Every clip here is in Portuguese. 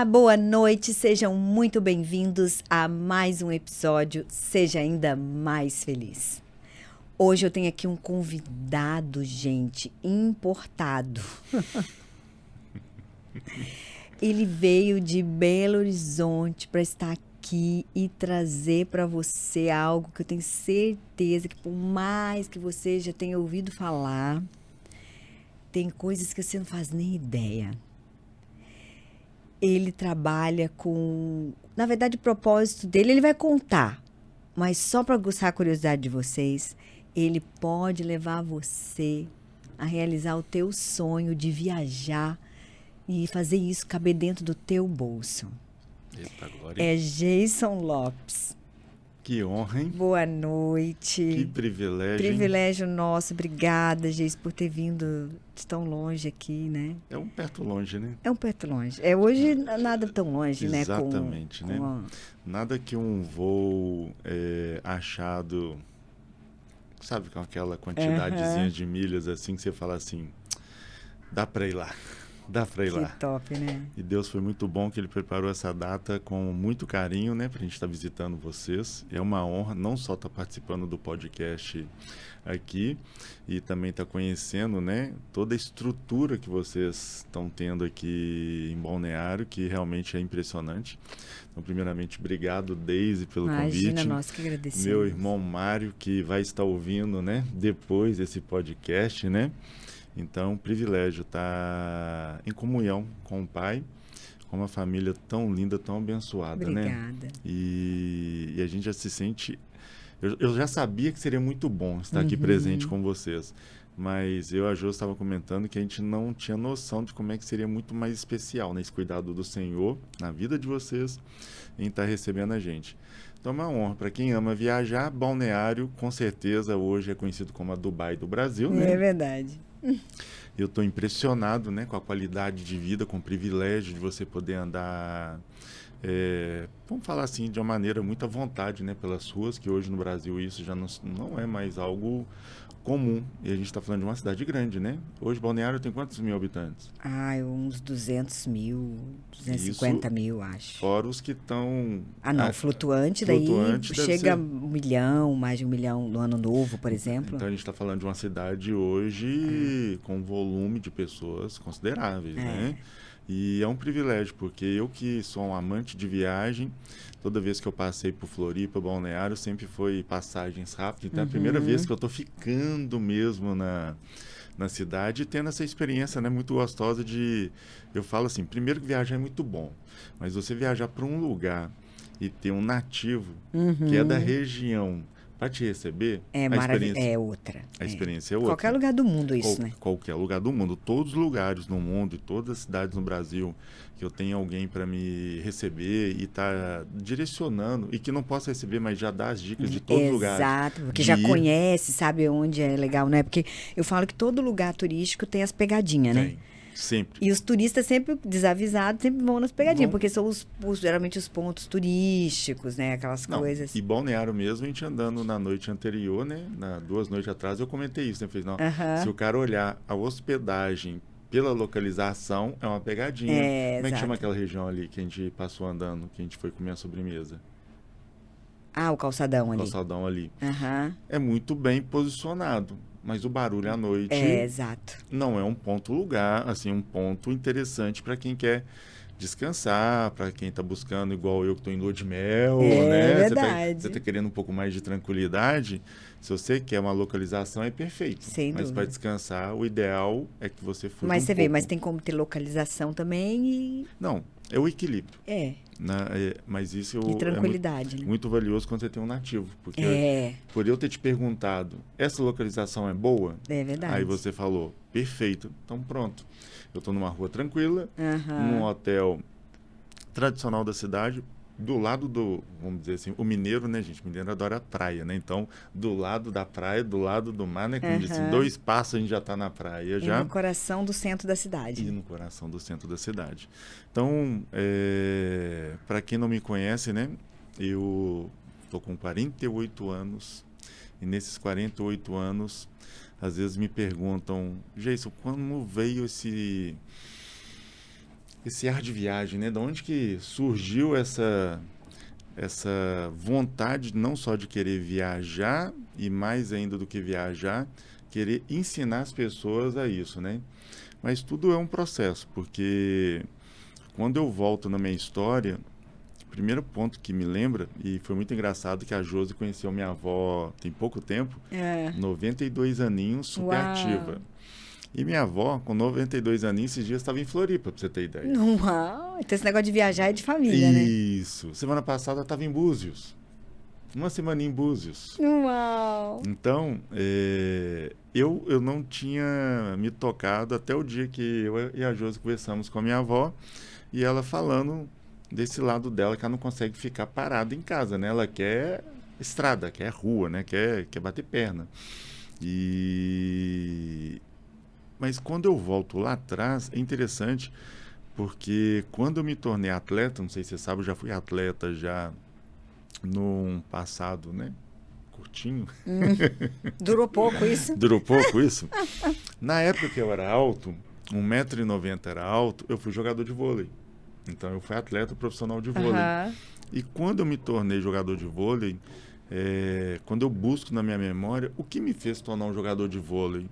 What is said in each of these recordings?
boa noite, sejam muito bem-vindos a mais um episódio Seja Ainda Mais Feliz. Hoje eu tenho aqui um convidado, gente, importado. Ele veio de Belo Horizonte para estar aqui e trazer para você algo que eu tenho certeza que, por mais que você já tenha ouvido falar, tem coisas que você não faz nem ideia. Ele trabalha com... Na verdade, o propósito dele, ele vai contar. Mas só para aguçar a curiosidade de vocês, ele pode levar você a realizar o teu sonho de viajar e fazer isso caber dentro do teu bolso. Eita, glória. É Jason Lopes. Que honra, hein? Boa noite. Que privilégio. Privilégio nosso. Obrigada, Jason, por ter vindo de tão longe aqui, né? É um perto longe, né? É um perto longe. Hoje nada tão longe, né? Exatamente, né? Nada que um voo achado, sabe, com aquela quantidadezinha de milhas assim, que você fala assim, dá pra ir lá. Dá pra ir lá. Que top, né? E Deus foi muito bom que Ele preparou essa data com muito carinho, né? Pra gente estar visitando vocês. É uma honra não só estar participando do podcast aqui e também estar conhecendo, né? Toda a estrutura que vocês estão tendo aqui em Balneário, que realmente é impressionante. Então, primeiramente, obrigado, Deise, pelo convite. Imagina, nós que agradecemos. Meu irmão Mário, que vai estar ouvindo, né? Depois desse podcast, né? Então, um privilégio estar em comunhão com o Pai, com uma família tão linda, tão abençoada, Obrigada. né? E a gente já se sente... Eu já sabia que seria muito bom estar aqui presente com vocês, mas eu e a Jô estava comentando que a gente não tinha noção de como é que seria muito mais especial, né? Esse cuidado do Senhor na vida de vocês, em estar recebendo a gente. Então é uma honra. Para quem ama viajar, Balneário, com certeza, hoje é conhecido como a Dubai do Brasil, né? É verdade. Eu estou impressionado, né, com a qualidade de vida, com o privilégio de você poder andar, vamos falar assim, de uma maneira muito à vontade, né, pelas ruas, que hoje no Brasil isso já não é mais algo comum. E a gente está falando de uma cidade grande, né? Hoje Balneário tem quantos mil habitantes? Uns 200 mil, 250 mil, acho. Fora os que estão... não, flutuante daí chega a 1 milhão, mais de 1 milhão no ano novo, por exemplo. Então a gente está falando de uma cidade hoje com um volume de pessoas consideráveis, né? E é um privilégio, porque eu que sou um amante de viagem, toda vez que eu passei por Floripa, Balneário, sempre foi passagens rápidas. Então é a primeira vez que eu estou ficando mesmo na cidade e tendo essa experiência, né, muito gostosa de... Eu falo assim, primeiro que viajar é muito bom, mas você viajar para um lugar e ter um nativo que é da região para te receber, é outra. A experiência é outra. Qualquer lugar do mundo isso, né? Qualquer lugar do mundo. Todos os lugares no mundo e todas as cidades no Brasil que eu tenho alguém para me receber e estar direcionando e que não possa receber, mas já dá as dicas de todos os lugares. Exato, porque já conhece, sabe onde é legal, né? Porque eu falo que todo lugar turístico tem as pegadinhas, né? Sempre. E os turistas sempre desavisados, sempre vão nas pegadinhas, porque são geralmente os pontos turísticos, né? Aquelas coisas. E Balneário mesmo, a gente andando na noite anterior, né? 2 noites atrás, eu comentei isso, né? Falei, não, se o cara olhar a hospedagem pela localização, é uma pegadinha. Como é que chama aquela região ali que a gente passou andando, que a gente foi comer a sobremesa? O calçadão ali. O calçadão ali. É muito bem posicionado. Mas o barulho à noite exato. Não é um lugar, assim, um ponto interessante para quem quer descansar, para quem está buscando, igual eu que estou em lua de mel, né? Verdade. Você tá querendo um pouco mais de tranquilidade. Se você quer uma localização, é perfeito. Sem mas para descansar, o ideal é que você fuja Mas um você pouco. vê, mas tem como ter localização também e... Não, é o equilíbrio. Mas isso e tranquilidade, né? Muito valioso quando você tem um nativo. Porque por eu ter te perguntado, essa localização é boa? É verdade. Aí você falou, perfeito. Então pronto. Eu estou numa rua tranquila, num hotel tradicional da cidade, do lado do, vamos dizer assim, o mineiro, né, gente? O mineiro adora a praia, né? Então, do lado da praia, do lado do mar, né? Como disse, 2 passos a gente já está na praia. E no coração do centro da cidade. E no coração do centro da cidade. Então, para quem não me conhece, né? Eu estou com 48 anos. E nesses 48 anos, às vezes me perguntam, Jason, como veio esse ar de viagem, né? De onde que surgiu essa vontade não só de querer viajar e mais ainda do que viajar, querer ensinar as pessoas a isso, né? Mas tudo é um processo, porque quando eu volto na minha história, o primeiro ponto que me lembra, e foi muito engraçado que a Josi conheceu minha avó tem pouco tempo, 92 aninhos, super Uau. ativa. E minha avó, com 92 aninhos, esses dias estava em Floripa, pra você ter ideia. Uau! Então esse negócio de viajar é de família, né? Isso. Semana passada estava em Búzios. Uma semana em Búzios. Uau! Então, eu não tinha me tocado até o dia que eu e a Josi conversamos com a minha avó e ela falando desse lado dela que ela não consegue ficar parada em casa, né? Ela quer estrada, quer rua, né? Quer bater perna. Mas quando eu volto lá atrás, é interessante, porque quando eu me tornei atleta, não sei se você sabe, eu já fui atleta já num passado, né? Curtinho. Durou pouco isso? Durou pouco isso? Na época que eu era alto, 1,90 m era alto, eu fui jogador de vôlei. Então eu fui atleta profissional de vôlei. E quando eu me tornei jogador de vôlei, quando eu busco na minha memória, o que me fez tornar um jogador de vôlei?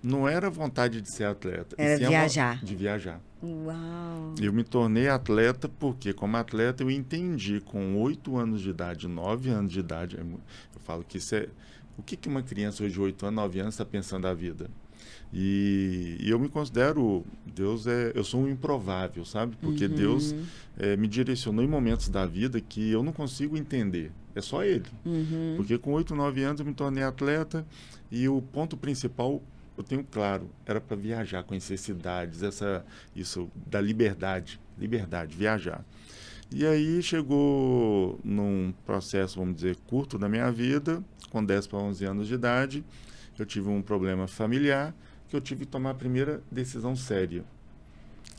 Não era vontade de ser atleta. Era viajar. De viajar. Uau! Eu me tornei atleta porque, como atleta, eu entendi com 8 anos de idade, 9 anos de idade, eu falo que isso é... O que uma criança hoje de 8 anos, 9 anos está pensando da vida? E eu me considero... eu sou um improvável, sabe? Porque Deus me direcionou em momentos da vida que eu não consigo entender. É só Ele. Porque com 8, 9 anos eu me tornei atleta e o ponto principal... Eu tenho claro, era para viajar, conhecer cidades, isso da liberdade, viajar. E aí chegou num processo, vamos dizer, curto da minha vida, com 10 para 11 anos de idade, eu tive um problema familiar, que eu tive que tomar a primeira decisão séria.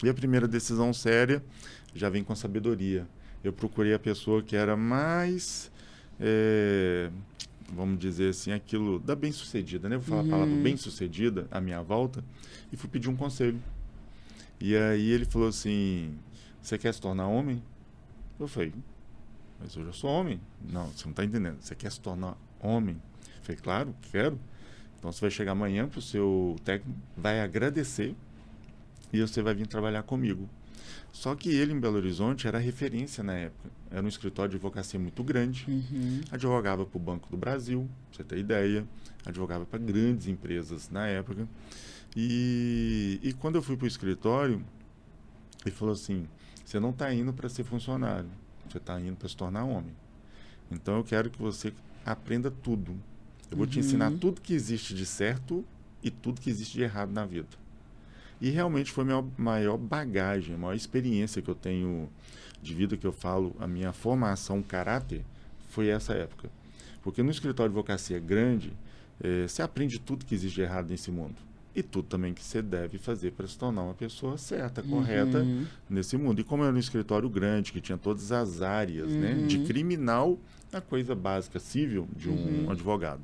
E a primeira decisão séria já vem com sabedoria. Eu procurei a pessoa que era mais... vamos dizer assim, aquilo da bem-sucedida, né? Vou falar a palavra bem-sucedida à minha volta e fui pedir um conselho. E aí ele falou assim, você quer se tornar homem? Eu falei, mas eu já sou homem. Não, você não está entendendo. Você quer se tornar homem? Eu falei, claro, quero. Então você vai chegar amanhã para o seu técnico, vai agradecer e você vai vir trabalhar comigo. Só que ele, em Belo Horizonte, era referência na época. Era um escritório de advocacia muito grande. Advogava para o Banco do Brasil, pra você ter ideia. Advogava para grandes empresas na época. E quando eu fui para o escritório, ele falou assim, você não está indo para ser funcionário, você está indo para se tornar homem. Então eu quero que você aprenda tudo. Eu vou te ensinar tudo que existe de certo e tudo que existe de errado na vida. E realmente foi a minha maior bagagem, a maior experiência que eu tenho de vida, que eu falo, a minha formação caráter, foi essa época. Porque no escritório de advocacia grande, você aprende tudo que existe de errado nesse mundo. E tudo também que você deve fazer para se tornar uma pessoa certa, correta nesse mundo. E como era um escritório grande, que tinha todas as áreas, né, de criminal a coisa básica, civil, de um advogado.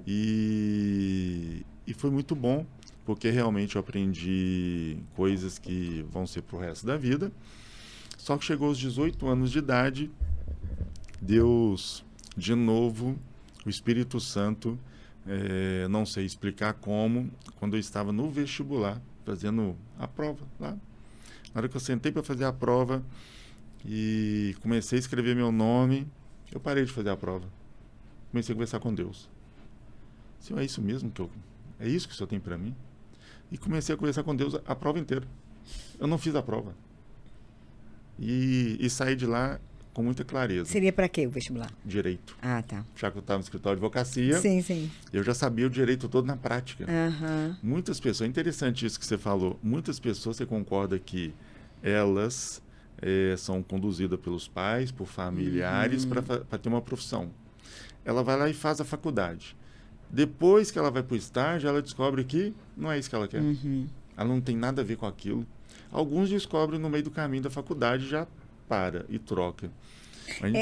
E foi muito bom, porque realmente eu aprendi coisas que vão ser pro resto da vida. Só que chegou aos 18 anos de idade, Deus, de novo, o Espírito Santo, não sei explicar como, quando eu estava no vestibular, fazendo a prova lá. Na hora que eu sentei para fazer a prova e comecei a escrever meu nome, eu parei de fazer a prova. Comecei a conversar com Deus. Senhor, é isso mesmo é isso que o Senhor tem para mim? E comecei a conversar com Deus a prova inteira. Eu não fiz a prova. E saí de lá com muita clareza. Seria para quê o vestibular? Direito. Ah, tá. Já que eu estava no escritório de advocacia, sim, sim. Eu já sabia o direito todo na prática. Muitas pessoas, é interessante isso que você falou, muitas pessoas, você concorda que elas são conduzidas pelos pais, por familiares, para ter uma profissão. Ela vai lá e faz a faculdade. Depois que ela vai para o estágio, ela descobre que não é isso que ela quer. Ela não tem nada a ver com aquilo. Alguns descobrem no meio do caminho da faculdade, já para e troca.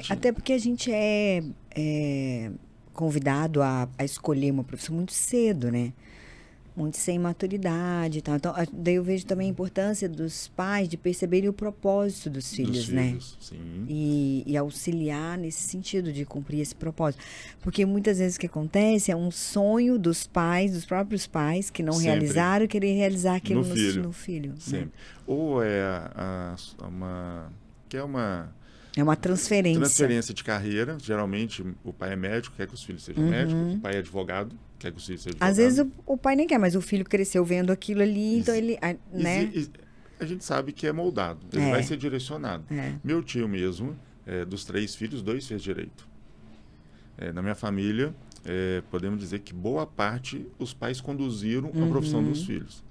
Até porque a gente é convidado a escolher uma profissão muito cedo, né? muito sem maturidade e tal. Então, daí eu vejo também a importância dos pais de perceberem o propósito dos filhos, né? Sim. E auxiliar nesse sentido de cumprir esse propósito. Porque muitas vezes o que acontece é um sonho dos pais, dos próprios pais, que não Sempre. realizaram, querer realizar aquilo No no filho. Sempre. Né? Ou que é uma É uma transferência. transferência de carreira. Geralmente o pai é médico, quer que os filhos sejam médicos. O pai é advogado, quer que os filhos sejam advogados. Às vezes o pai nem quer, mas o filho cresceu vendo aquilo ali, então ele, né? A gente sabe que é moldado, ele vai ser direcionado. É. Meu tio mesmo, dos 3 filhos, 2 fez direito. Na minha família, podemos dizer que boa parte os pais conduziram a profissão dos filhos.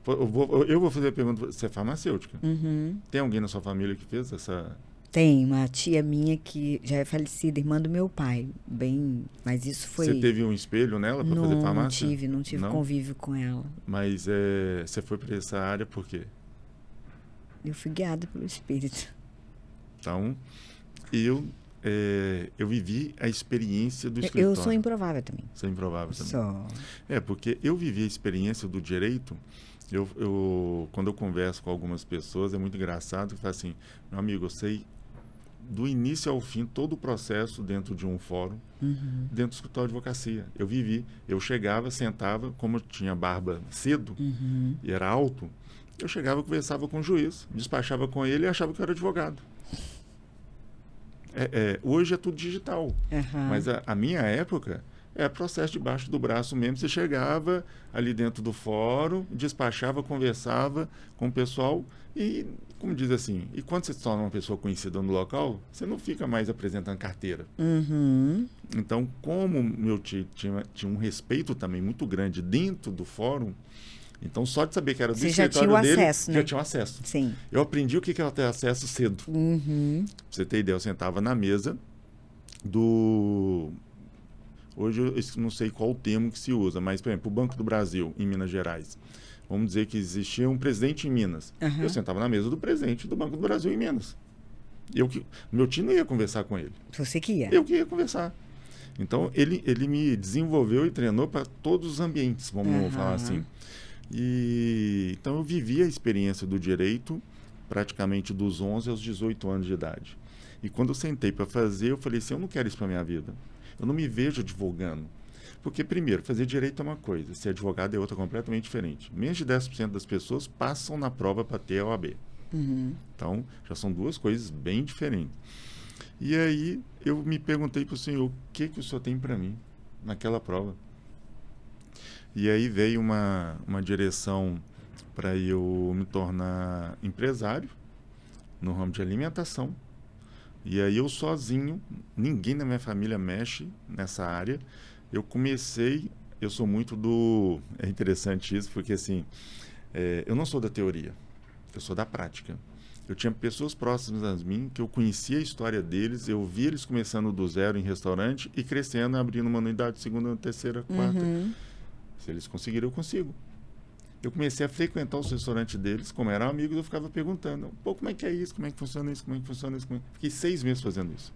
Eu vou fazer a pergunta, você é farmacêutica? Tem alguém na sua família que fez essa... Tem uma tia minha que já é falecida, irmã do meu pai, mas isso foi... Você teve um espelho nela para fazer farmácia? Não tive convívio com ela. Mas você foi para essa área por quê? Eu fui guiada pelo espírito. Então, eu vivi a experiência do escritório. Eu sou improvável também. Você é improvável também? Sou. Porque eu vivi a experiência do direito. Quando eu converso com algumas pessoas, é muito engraçado que fala assim, meu amigo, eu sei do início ao fim todo o processo dentro de um fórum, dentro do escritório de advocacia. Eu vivi. Eu chegava, sentava, como eu tinha barba cedo e era alto, eu chegava, conversava com o juiz, despachava com ele e achava que eu era advogado. Hoje é tudo digital, mas a minha época é processo debaixo do braço mesmo. Você chegava ali dentro do fórum, despachava, conversava com o pessoal e, como diz assim, e quando você se torna uma pessoa conhecida no local, você não fica mais apresentando carteira. Então, como meu tio tinha um respeito também muito grande dentro do fórum, então só de saber que era do escritório dele, acesso, né? já tinha o acesso. Sim. Eu aprendi o que era ter acesso cedo. Pra você ter ideia, eu sentava na mesa do... Hoje eu não sei qual o termo que se usa, mas, por exemplo, o Banco do Brasil, em Minas Gerais. Vamos dizer que existia um presidente em Minas. Eu sentava na mesa do presidente do Banco do Brasil em Minas. Meu tio não ia conversar com ele. Você que ia? Eu que ia conversar. Então, ele me desenvolveu e treinou para todos os ambientes, vamos falar assim. Então, eu vivi a experiência do direito praticamente dos 11 aos 18 anos de idade. E quando eu sentei para fazer, eu falei assim, eu não quero isso para minha vida. Eu não me vejo advogando. Porque, primeiro, fazer direito é uma coisa, ser advogado é outra completamente diferente. Menos de 10% das pessoas passam na prova para ter a OAB. Então, já são duas coisas bem diferentes. E aí, eu me perguntei para o senhor, o que o senhor tem para mim naquela prova? E aí veio uma direção para eu me tornar empresário no ramo de alimentação. E aí eu sozinho, ninguém na minha família mexe nessa área. Eu sou muito é interessante isso, porque assim, eu não sou da teoria, eu sou da prática. Eu tinha pessoas próximas a mim, que eu conhecia a história deles, eu via eles começando do zero em restaurante e crescendo, abrindo uma unidade, segunda, terceira, quarta. Se eles conseguirem, eu consigo. Eu comecei a frequentar os restaurantes deles, como eram amigos, eu ficava perguntando, pô, como é que é isso, como é que funciona isso, como é que funciona isso. Fiquei 6 meses fazendo isso.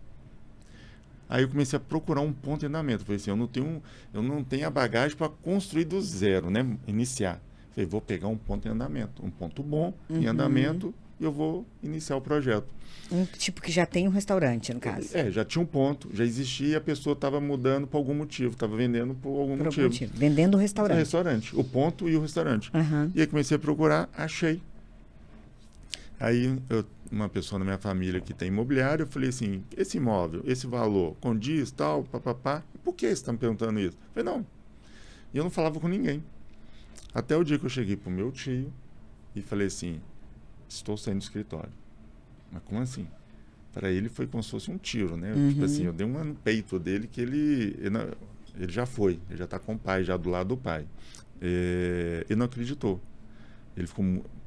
Aí eu comecei a procurar um ponto de andamento. Falei assim, eu não tenho a bagagem para construir do zero, né? Iniciar. Falei, vou pegar um ponto em andamento, um ponto bom em andamento, e eu vou iniciar o projeto. Um tipo que já tem um restaurante, no caso. Já tinha um ponto, já existia e a pessoa estava mudando por algum motivo, estava vendendo por algum motivo. Vendendo o restaurante. O restaurante, o ponto e o restaurante. E aí comecei a procurar, achei. Aí uma pessoa na minha família que tem imobiliário, eu falei assim, esse imóvel, esse valor, condiz, tal, papapá, por que você está me perguntando isso? Eu falei, não. E eu não falava com ninguém. Até o dia que eu cheguei pro meu tio e falei assim, estou saindo do escritório. Mas como assim? Para ele foi como se fosse um tiro, né? Tipo assim, eu dei uma no peito dele que ele já foi, ele já está com o pai, já do lado do pai. Ele não acreditou.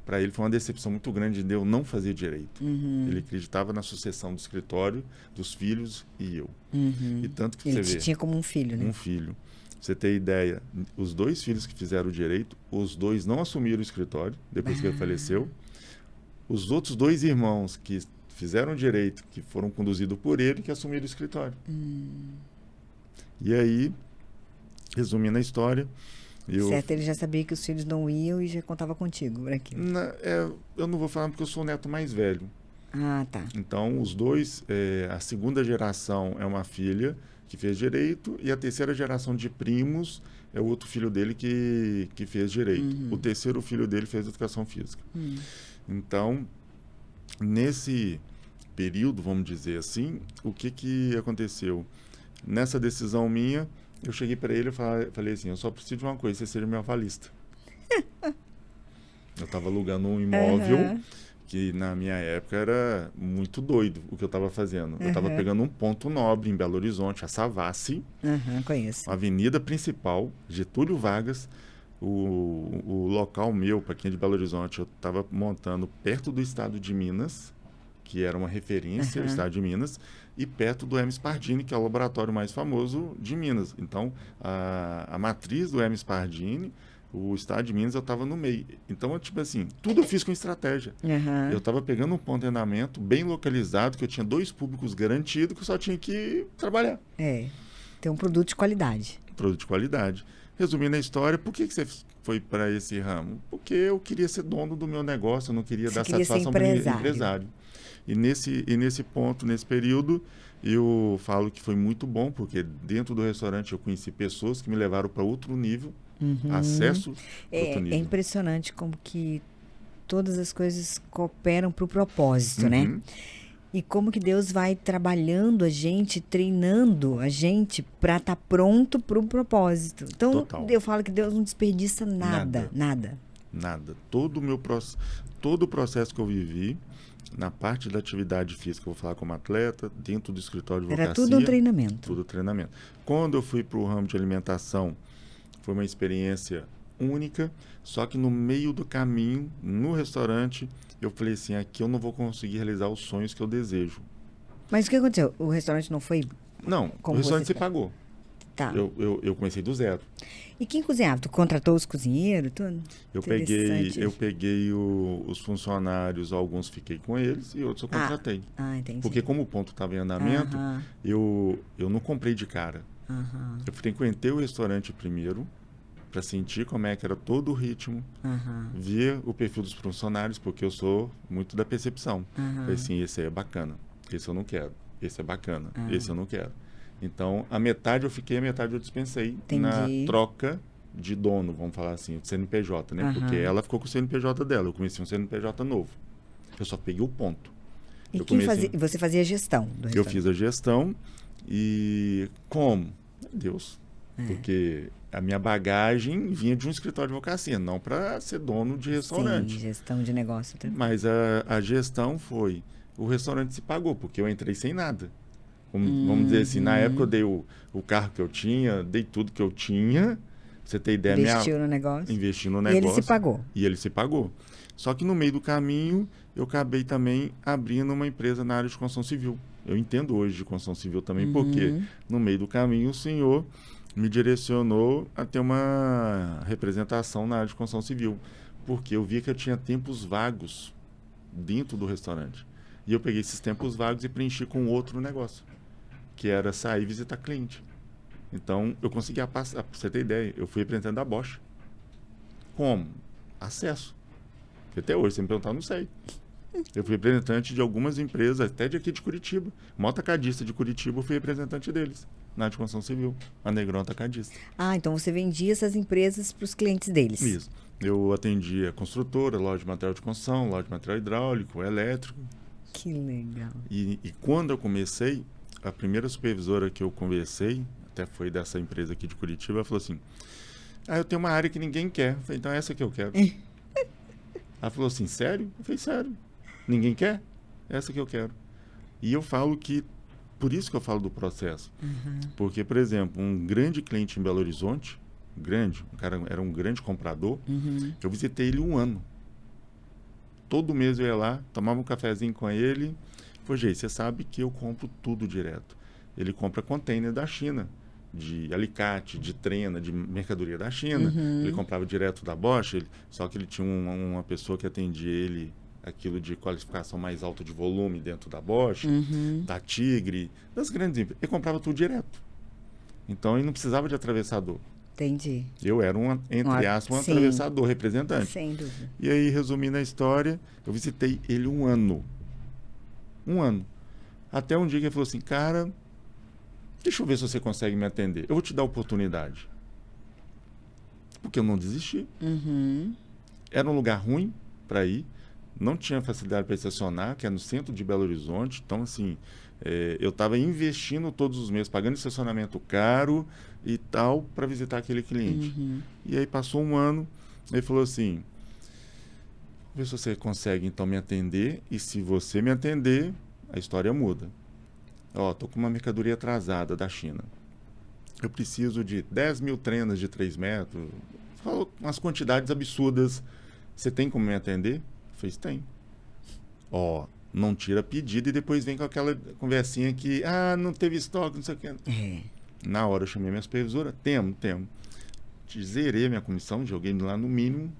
Para ele foi uma decepção muito grande de eu não fazer direito. Ele acreditava na sucessão do escritório, dos filhos e eu. E tanto que ele você vê, tinha como um filho, né? Um filho. Pra você ter ideia, os 2 filhos que fizeram o direito, os 2 não assumiram o escritório depois que ele faleceu. Os outros 2 irmãos que fizeram direito, que foram conduzidos por ele, que assumiram o escritório. E aí, resumindo a história, Certo, ele já sabia que os filhos não iam e já contava contigo por aquilo. Eu não vou falar porque eu sou o neto mais velho. Ah, tá. Então, os dois, a segunda geração é uma filha que fez direito e a terceira geração de primos é o outro filho dele que fez direito. O terceiro filho dele fez educação física. Então, nesse período, vamos dizer assim, o que aconteceu? Nessa decisão minha, eu cheguei para ele e falei assim, eu só preciso de uma coisa, você seja meu avalista. Eu estava alugando um imóvel que na minha época era muito doido o que eu estava fazendo. Eu estava pegando um ponto nobre em Belo Horizonte, a Savassi, Conheço. a avenida principal, Getúlio Vargas. O local meu, para quem é de Belo Horizonte, eu estava montando perto do estado de Minas, que era uma referência ao estado de Minas, e perto do Hermes Pardini, que é o laboratório mais famoso de Minas. Então, a matriz do Hermes Pardini, o estado de Minas, eu estava no meio. Então, tipo assim, tudo eu fiz com estratégia. Eu estava pegando um ponto de treinamento bem localizado, que eu tinha 2 públicos garantidos, que eu só tinha que trabalhar. Ter um produto de qualidade. Produto de qualidade. Resumindo a história, por que você foi para esse ramo? Porque eu queria ser dono do meu negócio, eu não queria dar satisfação para o empresário. E nesse ponto, nesse período, eu falo que foi muito bom, porque dentro do restaurante eu conheci pessoas que me levaram para outro nível, acesso para outro nível. É impressionante como que todas as coisas cooperam para o propósito, né? E como que Deus vai trabalhando a gente, treinando a gente para estar pronto para o propósito. Então, Total. Eu falo que Deus não desperdiça nada. Todo o processo que eu vivi, na parte da atividade física, eu vou falar como atleta, dentro do escritório de advocacia. Era tudo um treinamento. Tudo treinamento. Quando eu fui para o ramo de alimentação, foi uma experiência única, só que no meio do caminho, no restaurante, eu falei assim, aqui eu não vou conseguir realizar os sonhos que eu desejo. Mas o que aconteceu? O restaurante não foi? Não, o restaurante você pagou. Tá. Eu comecei do zero. E quem cozinhava? Tu contratou os cozinheiros? Tudo? Eu peguei os funcionários, alguns fiquei com eles e outros eu contratei. Entendi. Porque como o ponto estava em andamento, eu não comprei de cara. Eu frequentei o restaurante primeiro, para sentir como é que era todo o ritmo, ver o perfil dos funcionários, porque eu sou muito da percepção. Falei assim, esse aí é bacana, esse eu não quero, esse é bacana, esse eu não quero. Então, a metade eu fiquei, a metade eu dispensei. Entendi. Na troca de dono, vamos falar assim, o CNPJ, né? Porque ela ficou com o CNPJ dela, eu comecei um CNPJ novo. Eu só peguei o ponto. E você fazia a gestão do restaurante? Eu fiz a gestão e como? Deus. Porque a minha bagagem vinha de um escritório de advocacia, não para ser dono de restaurante. Sim, gestão de negócio. Mas a gestão foi... O restaurante se pagou, porque eu entrei sem nada. Vamos dizer assim, na época eu dei o carro que eu tinha, dei tudo que eu tinha. Pra você ter ideia... Investiu no negócio. Investi no negócio. E ele se pagou. E ele se pagou. Só que no meio do caminho, eu acabei também abrindo uma empresa na área de construção civil. Eu entendo hoje de construção civil também, porque no meio do caminho o senhor me direcionou a ter uma representação na área de construção civil, porque eu via que eu tinha tempos vagos dentro do restaurante. E eu peguei esses tempos vagos e preenchi com outro negócio, que era sair e visitar cliente. Então, eu conseguia passar, para você ter ideia, eu fui representante da Bosch. Como? Acesso. Porque até hoje, você me perguntar, eu não sei. Eu fui representante de algumas empresas, até de aqui de Curitiba. O maior atacadista de Curitiba, eu fui representante deles, na área de construção civil, a Negrão Atacadista. Então você vendia essas empresas para os clientes deles? Isso. Eu atendia construtora, loja de material de construção, loja de material hidráulico, elétrico. Que legal. E quando eu comecei, a primeira supervisora que eu conversei, até foi dessa empresa aqui de Curitiba, ela falou assim, eu tenho uma área que ninguém quer. Eu falei, então é essa que eu quero. Ela falou assim, sério? Eu falei, sério. Ninguém quer? Essa que eu quero. E eu falo que, por isso que eu falo do processo. Porque, por exemplo, um grande cliente em Belo Horizonte, o cara era um grande comprador, eu visitei ele 1 ano. Todo mês eu ia lá, tomava um cafezinho com ele. Falei, você sabe que eu compro tudo direto. Ele compra container da China, de alicate, de trena, de mercadoria da China. Ele comprava direto da Bosch, só que ele tinha uma pessoa que atendia ele, aquilo de qualificação mais alta de volume dentro da Bosch, da Tigre, das grandes empresas. Ele comprava tudo direto. Então, ele não precisava de atravessador. Entendi. Eu era entre aspas, um sim, atravessador, representante. sem dúvida. E aí, resumindo a história, eu visitei ele um ano. Um ano. Até um dia que ele falou assim, cara, deixa eu ver se você consegue me atender. Eu vou te dar oportunidade. Porque eu não desisti. Uhum. Era um lugar ruim para ir. Não tinha facilidade para estacionar, que é no centro de Belo Horizonte. Então, assim, eu estava investindo todos os meses, pagando estacionamento caro e tal, para visitar aquele cliente. Uhum. E aí passou um ano, ele falou assim, vê se você consegue então me atender, e se você me atender, a história muda. Ó, tô com uma mercadoria atrasada da China. Eu preciso de 10 mil trenas de 3 metros. Falou umas quantidades absurdas. Você tem como me atender? Eu falei, tem. Ó, não tira pedido e depois vem com aquela conversinha que, não teve estoque, não sei o quê. Na hora eu chamei minha supervisora, temos. Zerei minha comissão, joguei lá no mínimo.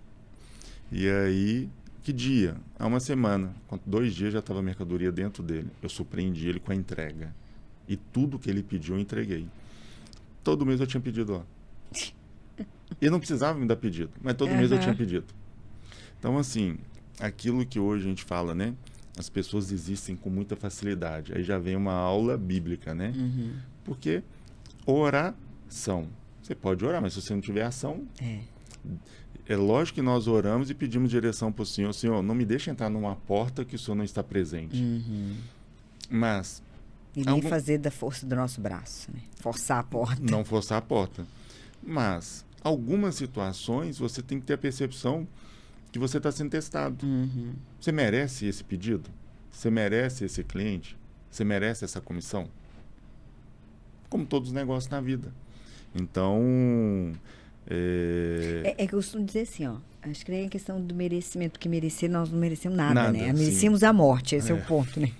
E aí, que dia? Há uma semana. 2 dias já estava a mercadoria dentro dele. Eu surpreendi ele com a entrega. E tudo que ele pediu eu entreguei. Todo mês eu tinha pedido lá. E não precisava me dar pedido, mas todo mês eu tinha pedido. Então, assim, aquilo que hoje a gente fala, né? As pessoas desistem com muita facilidade. Aí já vem uma aula bíblica, né? Uhum. Porque oração. Você pode orar, mas se você não tiver ação... É lógico que nós oramos e pedimos direção para o Senhor. Senhor, não me deixe entrar numa porta que o Senhor não está presente. Uhum. Mas... E nem fazer da força do nosso braço, né? Forçar a porta. Não forçar a porta. Mas, algumas situações, você tem que ter a percepção que você está sendo testado. Uhum. Você merece esse pedido? Você merece esse cliente? Você merece essa comissão? Como todos os negócios na vida. Então... que eu costumo dizer assim, ó. Acho que nem a questão do merecimento, porque merecer nós não merecemos nada, né? Merecemos a morte, esse é o ponto, né?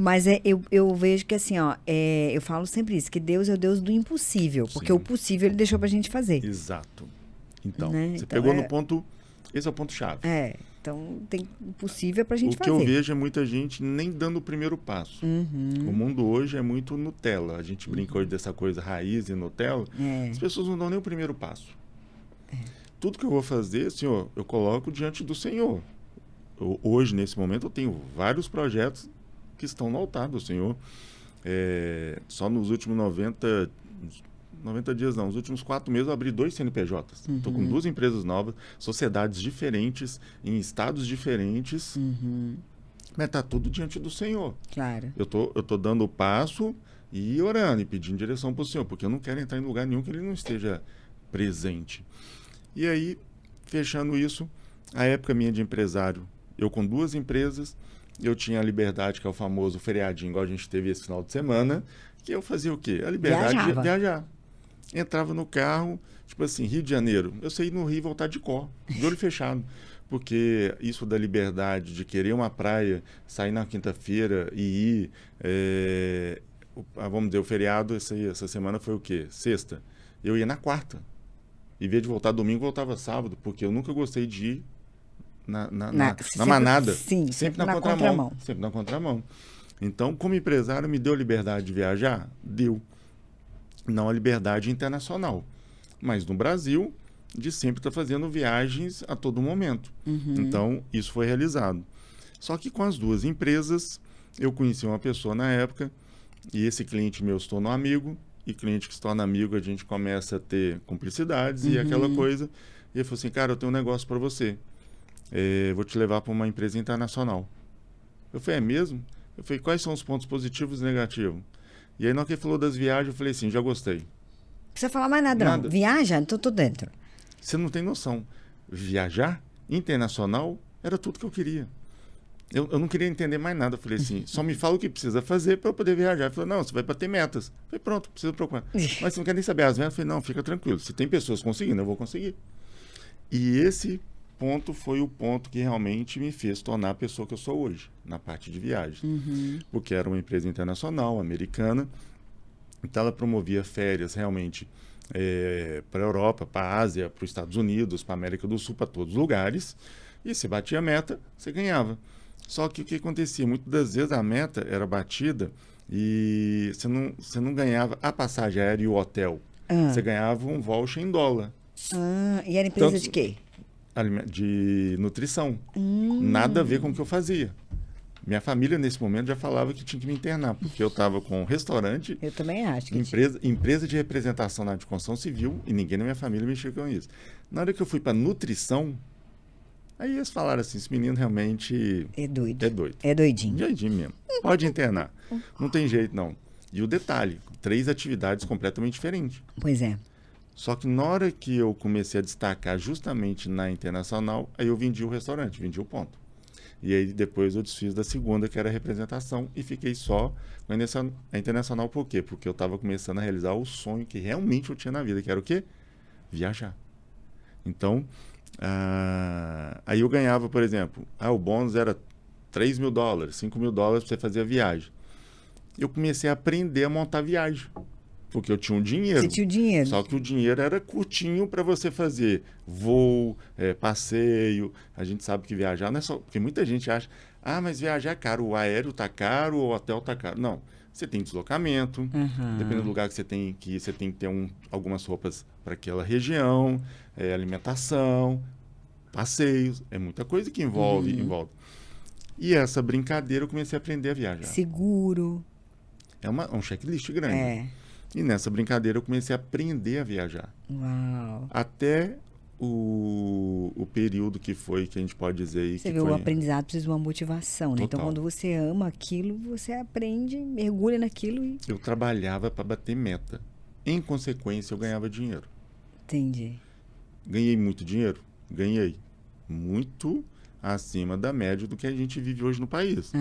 Mas eu vejo que assim, ó, eu falo sempre isso, que Deus é o Deus do impossível, porque o possível ele deixou pra gente fazer. Exato. Então, né? você pegou no ponto, esse é o ponto-chave. Então tem o possível pra gente fazer. O que eu vejo é muita gente nem dando o primeiro passo. Uhum. O mundo hoje é muito Nutella. A gente brinca hoje dessa coisa raiz e Nutella. As pessoas não dão nem o primeiro passo. Tudo que eu vou fazer, Senhor, eu coloco diante do Senhor. Hoje, nesse momento, eu tenho vários projetos que estão no altar do Senhor. Só nos últimos 90 dias não, nos últimos 4 meses eu abri 2 CNPJs. Estou com 2 empresas novas, sociedades diferentes, em estados diferentes. Mas está tudo diante do Senhor. Claro. Eu tô dando o passo e orando e pedindo direção para o Senhor, porque eu não quero entrar em lugar nenhum que Ele não esteja presente. E aí, fechando isso, a época minha de empresário, eu com 2 empresas, eu tinha a liberdade, que é o famoso feriadinho, igual a gente teve esse final de semana, que eu fazia o quê? A liberdade de viajar. Entrava no carro, tipo assim, Rio de Janeiro. Eu sei ir no Rio e voltar de olho fechado. Porque isso da liberdade de querer uma praia, sair na quinta-feira e ir... vamos dizer, o feriado essa semana foi o quê? Sexta. Eu ia na quarta. Em vez de voltar domingo, voltava sábado, porque eu nunca gostei de ir na manada. Sim, sempre na contramão. Sempre na contramão. Então, como empresário, me deu liberdade de viajar? Deu. Não a liberdade internacional. Mas no Brasil, de sempre estar fazendo viagens a todo momento. Então, isso foi realizado. Só que com as 2 empresas, eu conheci uma pessoa na época, e esse cliente meu se tornou amigo, e cliente que se torna amigo, a gente começa a ter cumplicidades e aquela coisa. E ele falou assim, cara, eu tenho um negócio para você. Vou te levar para uma empresa internacional. Eu falei, é mesmo? Eu falei, quais são os pontos positivos e negativos? E aí, na hora que ele falou das viagens, eu falei assim, já gostei. Não precisa falar mais nada, não. Viaja? Então tô dentro. Você não tem noção. Viajar internacional era tudo que eu queria. Eu não queria entender mais nada. Eu falei assim, só me fala o que precisa fazer para eu poder viajar. Ele falou, não, você vai para ter metas. Eu falei, pronto, precisa procurar. Mas você não quer nem saber as metas? Eu falei, não, fica tranquilo. Se tem pessoas conseguindo, eu vou conseguir. E esse ponto foi o ponto que realmente me fez tornar a pessoa que eu sou hoje, na parte de viagem. Porque era uma empresa internacional, americana. Então ela promovia férias realmente para a Europa, para a Ásia, para os Estados Unidos, para a América do Sul, para todos os lugares. E se batia a meta, você ganhava. Só que o que acontecia? Muitas das vezes a meta era batida e você não ganhava a passagem aérea e o hotel. você ganhava um voucher em dólar. E era empresa Tanto- de quê? De nutrição. Nada a ver com o que eu fazia. Minha família, nesse momento, já falava que tinha que me internar, porque eu estava com um restaurante, Eu também acho que empresa de representação na área de construção civil, e ninguém na minha família mexia com isso. Na hora que eu fui para nutrição, aí eles falaram assim, esse menino realmente é doido. é doido. É doidinho. Doidinho mesmo. Pode internar. Não tem jeito, não. E o detalhe, 3 atividades completamente diferentes. Pois é. Só que na hora que eu comecei a destacar justamente na internacional, aí eu vendi o restaurante, vendi o ponto. E aí depois eu desfiz da segunda, que era a representação, e fiquei só com a internacional. Por quê? Porque eu estava começando a realizar o sonho que realmente eu tinha na vida, que era o quê? Viajar. Então, aí eu ganhava, por exemplo, o bônus era $3.000, $5.000 para você fazer a viagem. Eu comecei a aprender a montar viagem. Porque eu tinha um dinheiro. Você tinha o dinheiro. Só que o dinheiro era curtinho para você fazer voo, passeio. A gente sabe que viajar não é só... Porque muita gente acha, mas viajar é caro, o aéreo tá caro, o hotel tá caro. Não, você tem deslocamento, dependendo do lugar que você tem que ir, você tem que ter algumas roupas para aquela região, alimentação, passeios, é muita coisa que envolve. E essa brincadeira eu comecei a aprender a viajar. Seguro. É um checklist grande. E nessa brincadeira eu comecei a aprender a viajar. Uau. Até o período que foi, que a gente pode dizer aí, Você que vê, foi... o aprendizado precisa de uma motivação, né? Então, Total. quando você ama aquilo, você aprende, mergulha naquilo e... Eu trabalhava para bater meta. Em consequência, eu ganhava dinheiro. Entendi. Ganhei muito dinheiro? Ganhei. Muito acima da média do que a gente vive hoje no país. Pra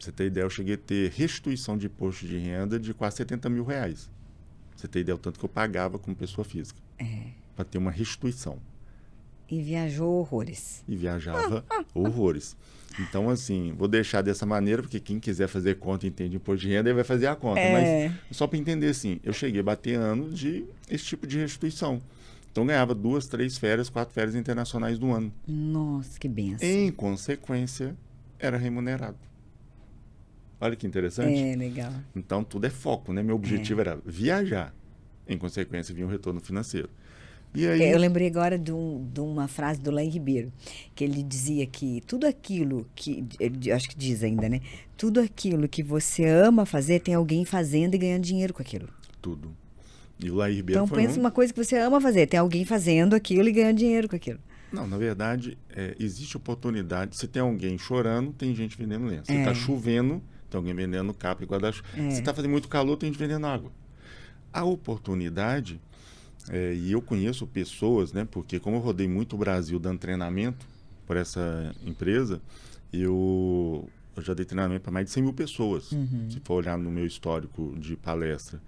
você ter ideia, eu cheguei a ter restituição de imposto de renda de quase R$70.000. Pra você ter ideia, o tanto que eu pagava como pessoa física. Para ter uma restituição. E viajou horrores. E viajava horrores. Então, assim, vou deixar dessa maneira, porque quem quiser fazer conta e entende imposto de renda, ele vai fazer a conta. Mas só para entender, assim, eu cheguei a bater anos de esse tipo de restituição. Então, ganhava 2, 3 férias, 4 férias internacionais no ano. Nossa, que benção. Em consequência, era remunerado. Olha que interessante. Legal. Então, tudo é foco, né? Meu objetivo era viajar. Em consequência, vinha um retorno financeiro. E aí... Eu lembrei agora de uma frase do Laim Ribeiro, que ele dizia que tudo aquilo que... Eu acho que diz ainda, né? Tudo aquilo que você ama fazer, tem alguém fazendo e ganhando dinheiro com aquilo. Tudo. E o Laim Ribeiro então, foi pensa uma coisa que você ama fazer, tem alguém fazendo aquilo e ganhando dinheiro com aquilo. Não, na verdade, existe oportunidade. Se tem alguém chorando, tem gente vendendo lenço. Se está chovendo, tem alguém vendendo capa e guarda-chuva. Se está fazendo muito calor, tem gente vendendo água. A oportunidade, e eu conheço pessoas, né? Porque como eu rodei muito o Brasil dando treinamento por essa empresa, eu já dei treinamento para mais de 100 mil pessoas. Se for olhar no meu histórico de palestra.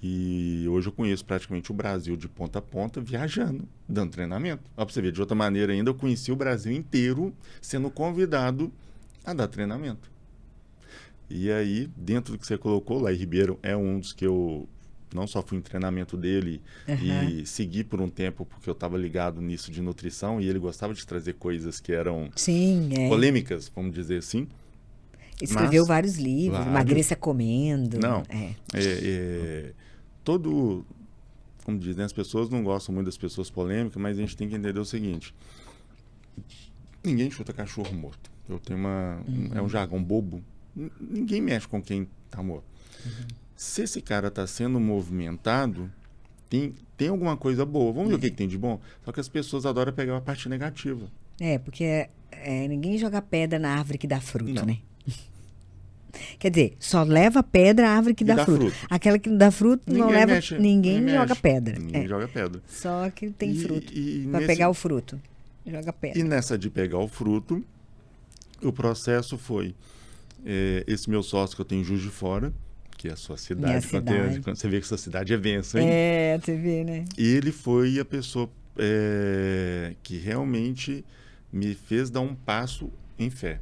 E hoje eu conheço praticamente o Brasil de ponta a ponta, viajando, dando treinamento. Ó, pra você ver, de outra maneira ainda, eu conheci o Brasil inteiro sendo convidado a dar treinamento. E aí, dentro do que você colocou, Laim Ribeiro é um dos que eu não só fui em treinamento dele e segui por um tempo, porque eu estava ligado nisso de nutrição e ele gostava de trazer coisas que eram polêmicas, vamos dizer assim. Escreveu vários livros, Emagreça Comendo. Não, como dizem, as pessoas não gostam muito das pessoas polêmicas, mas a gente tem que entender o seguinte: ninguém chuta cachorro morto. Eu tenho é um jargão bobo. Ninguém mexe com quem está morto. Se esse cara está sendo movimentado, tem alguma coisa boa. Vamos ver o que tem de bom? Só que as pessoas adoram pegar a parte negativa. Porque ninguém joga pedra na árvore que dá fruto, não. né? Quer dizer, só leva pedra a árvore que dá fruto. Aquela que não dá fruto, ninguém não leva. Ninguém joga pedra. Ninguém joga pedra. Só que tem fruto. Para pegar o fruto. Joga pedra. E nessa de pegar o fruto, o processo foi esse meu sócio que eu tenho em Juiz de Fora, que é a sua cidade. Quando você vê que sua cidade é benção, hein? Você vê, né? Ele foi a pessoa que realmente me fez dar um passo em fé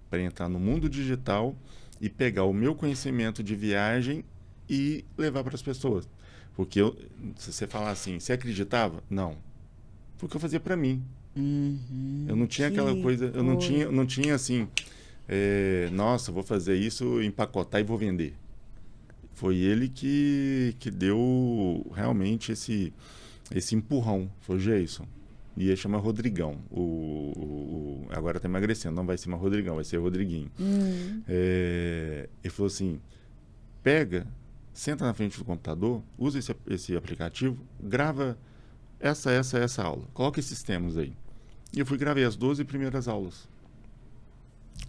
para entrar no mundo digital e pegar o meu conhecimento de viagem e levar para as pessoas. Porque se você falar assim, você acreditava? Não. Porque eu fazia para mim. Eu não tinha aquela coisa, eu não tinha assim, nossa, vou fazer isso, empacotar e vou vender. Foi ele que deu realmente esse empurrão. Foi o Jason. E ele chama Rodrigão. Agora tá emagrecendo, não vai ser mais Rodrigão, vai ser Rodriguinho. Ele falou assim, pega, senta na frente do computador, usa esse aplicativo, grava essa aula. Coloca esses temas aí. E eu fui gravei as 12 primeiras aulas.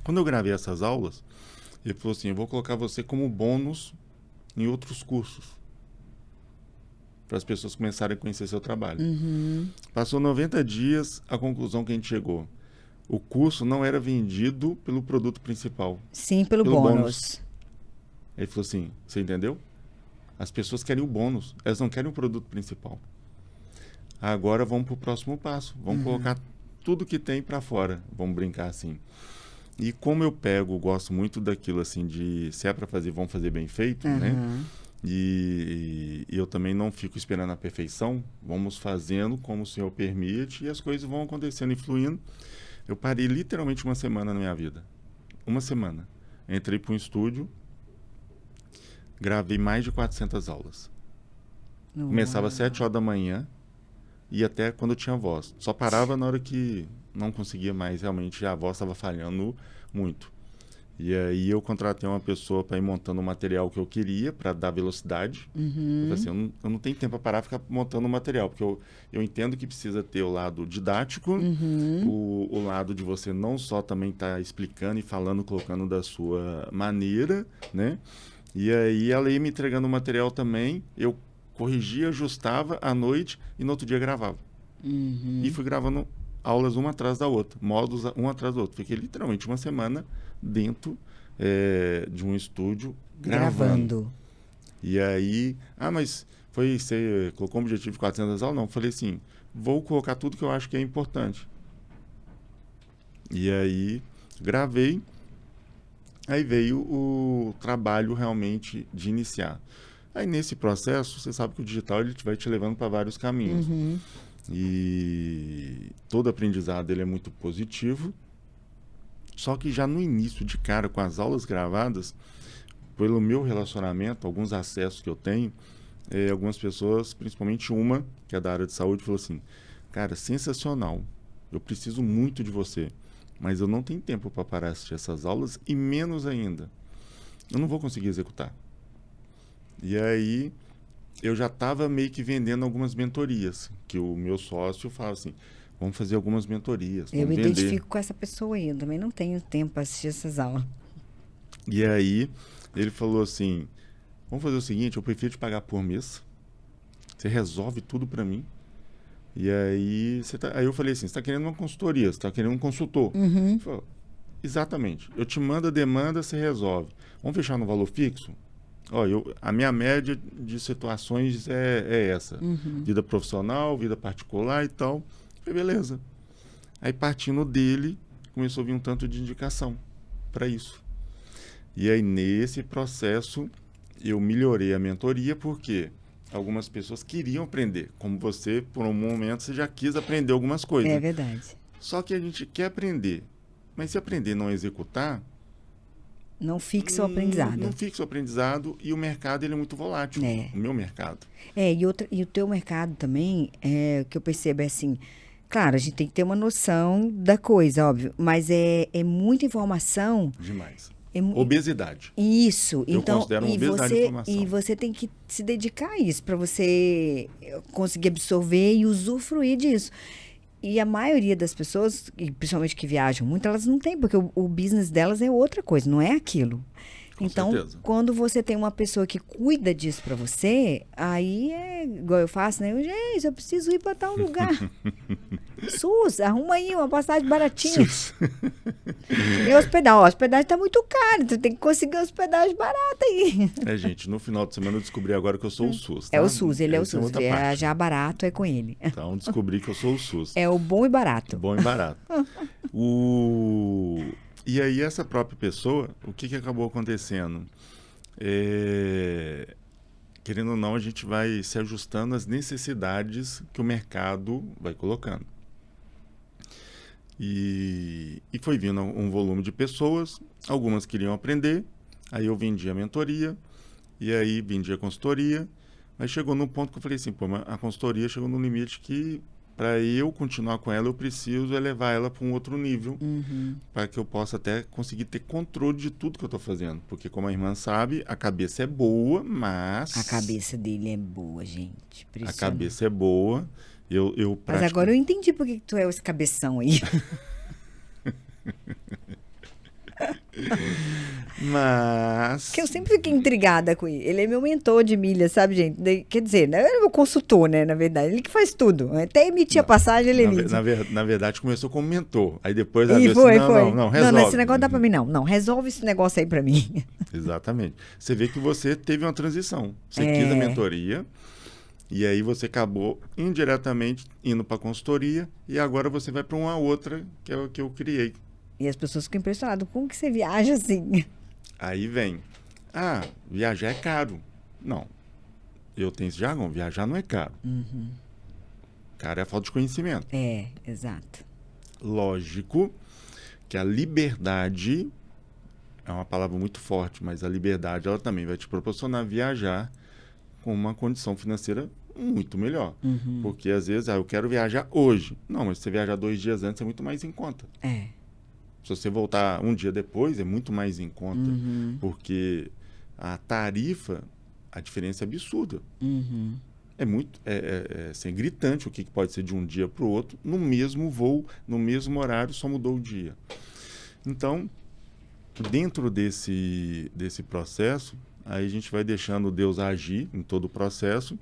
Quando eu gravei essas aulas, ele falou assim, eu vou colocar você como bônus em outros cursos. Para as pessoas começarem a conhecer seu trabalho. Passou 90 dias, a conclusão que a gente chegou. O curso não era vendido pelo produto principal. Sim, pelo bônus. Ele falou assim, você entendeu? As pessoas querem o bônus, elas não querem o produto principal. Agora vamos para o próximo passo. Vamos colocar tudo que tem para fora. Vamos brincar assim. E como eu gosto muito daquilo assim de se é para fazer, vamos fazer bem feito, né? E eu também não fico esperando a perfeição. Vamos fazendo como o Senhor permite e as coisas vão acontecendo e fluindo. Eu parei literalmente uma semana na minha vida. Uma semana. Entrei para um estúdio, gravei mais de 400 aulas. Começava às 7 horas da manhã e até quando eu tinha voz. Só parava na hora que não conseguia mais, realmente a voz estava falhando muito. E aí eu contratei uma pessoa para ir montando o material que eu queria, para dar velocidade. Eu falei assim, eu não tenho tempo para parar e ficar montando o material, porque eu entendo que precisa ter o lado didático, o lado de você não só também estar explicando e falando, colocando da sua maneira, né? E aí ela ia me entregando o material também, eu corrigia, ajustava à noite e no outro dia gravava. E fui gravando aulas uma atrás da outra, módulos um atrás do outro. Fiquei literalmente uma semana dentro de um estúdio gravando. E aí, mas você colocou um objetivo de 400 aulas? Não, eu falei assim, vou colocar tudo que eu acho que é importante. E aí, gravei, aí veio o trabalho realmente de iniciar. Aí nesse processo, você sabe que o digital ele vai te levando para vários caminhos. E todo aprendizado ele é muito positivo. Só que já no início de cara, com as aulas gravadas, pelo meu relacionamento, alguns acessos que eu tenho, algumas pessoas, principalmente uma, que é da área de saúde, falou assim, cara, sensacional, eu preciso muito de você, mas eu não tenho tempo para parar de assistir essas aulas e menos ainda, eu não vou conseguir executar. E aí, eu já estava meio que vendendo algumas mentorias, que o meu sócio fala assim, vamos fazer algumas mentorias. Eu me identifico com essa pessoa aí. Eu também não tenho tempo para assistir essas aulas. E aí, ele falou assim, vamos fazer o seguinte, eu prefiro te pagar por mês. Você resolve tudo para mim. E aí, aí eu falei assim, você está querendo uma consultoria, você está querendo um consultor. Ele falou, exatamente. Eu te mando a demanda, você resolve. Vamos fechar no valor fixo? A minha média de situações é essa. Vida profissional, vida particular e tal. Falei, beleza. Aí partindo dele, começou a vir um tanto de indicação para isso. E aí nesse processo eu melhorei a mentoria porque algumas pessoas queriam aprender. Como você, por um momento, você já quis aprender algumas coisas. É verdade. Só que a gente quer aprender. Mas se aprender e não executar... Não fixa o aprendizado. Não fixa o aprendizado e o mercado ele é muito volátil. O meu mercado. E o teu mercado também, que eu percebo é assim... Claro, a gente tem que ter uma noção da coisa, óbvio, mas é muita informação. Demais. Obesidade. Isso. Eu considero uma obesidade de informação. E você tem que se dedicar a isso, para você conseguir absorver e usufruir disso. E a maioria das pessoas, e principalmente que viajam muito, elas não têm, porque o business delas é outra coisa, não é aquilo. Então, certeza. Quando você tem uma pessoa que cuida disso para você, aí é igual eu faço, né? Gente, eu preciso ir para tal lugar. SUS, arruma aí uma passagem baratinha. SUS. E hospedagem. A hospedagem tá muito cara, então tem que conseguir uma hospedagem barata aí. Gente, no final de semana eu descobri agora que eu sou o SUS. Tá? É o SUS, ele é o SUS. Parte. Já barato é com ele. Então, descobri que eu sou o SUS. É o bom e barato. Bom e barato. E aí essa própria pessoa, o que acabou acontecendo? Querendo ou não, a gente vai se ajustando às necessidades que o mercado vai colocando. E foi vindo um volume de pessoas, algumas queriam aprender, aí eu vendi a mentoria, E aí vendia consultoria, mas chegou num ponto que eu falei assim, pô, mas a consultoria chegou num limite que para eu continuar com ela, eu preciso elevar ela para um outro nível, para que eu possa até conseguir ter controle de tudo que eu estou fazendo. Porque, como a irmã sabe, a cabeça é boa, mas... A cabeça dele é boa, gente. A cabeça é boa. Mas agora eu entendi por que tu é esse cabeção aí. Mas... Que eu sempre fiquei intrigada com ele. Ele é meu mentor de milha, sabe, gente? Quer dizer, ele é meu consultor, né, na verdade. Ele que faz tudo. Até emitir a passagem, ele emite. Na verdade, começou como mentor. Aí depois... E foi. Não, resolve. Não, esse negócio dá pra mim, não. Não, resolve esse negócio aí pra mim. Exatamente. Você vê que você teve uma transição. Você quis a mentoria... E aí você acabou indiretamente indo para a consultoria e agora você vai para uma outra que é o que eu criei. E as pessoas ficam impressionadas. Como que você viaja assim? Aí vem, viajar é caro. Não, eu tenho esse jargão, viajar não é caro. Caro é a falta de conhecimento. É, exato. Lógico que a liberdade é uma palavra muito forte, mas a liberdade ela também vai te proporcionar viajar com uma condição financeira muito melhor. Porque às vezes, eu quero viajar hoje. Não, mas se você viajar 2 dias antes é muito mais em conta. É. Se você voltar um dia depois, é muito mais em conta. Porque a tarifa, a diferença é absurda. É muito assim, gritante o que pode ser de um dia para o outro, no mesmo voo, no mesmo horário, só mudou o dia. Então, dentro desse processo, aí a gente vai deixando Deus agir em todo o processo.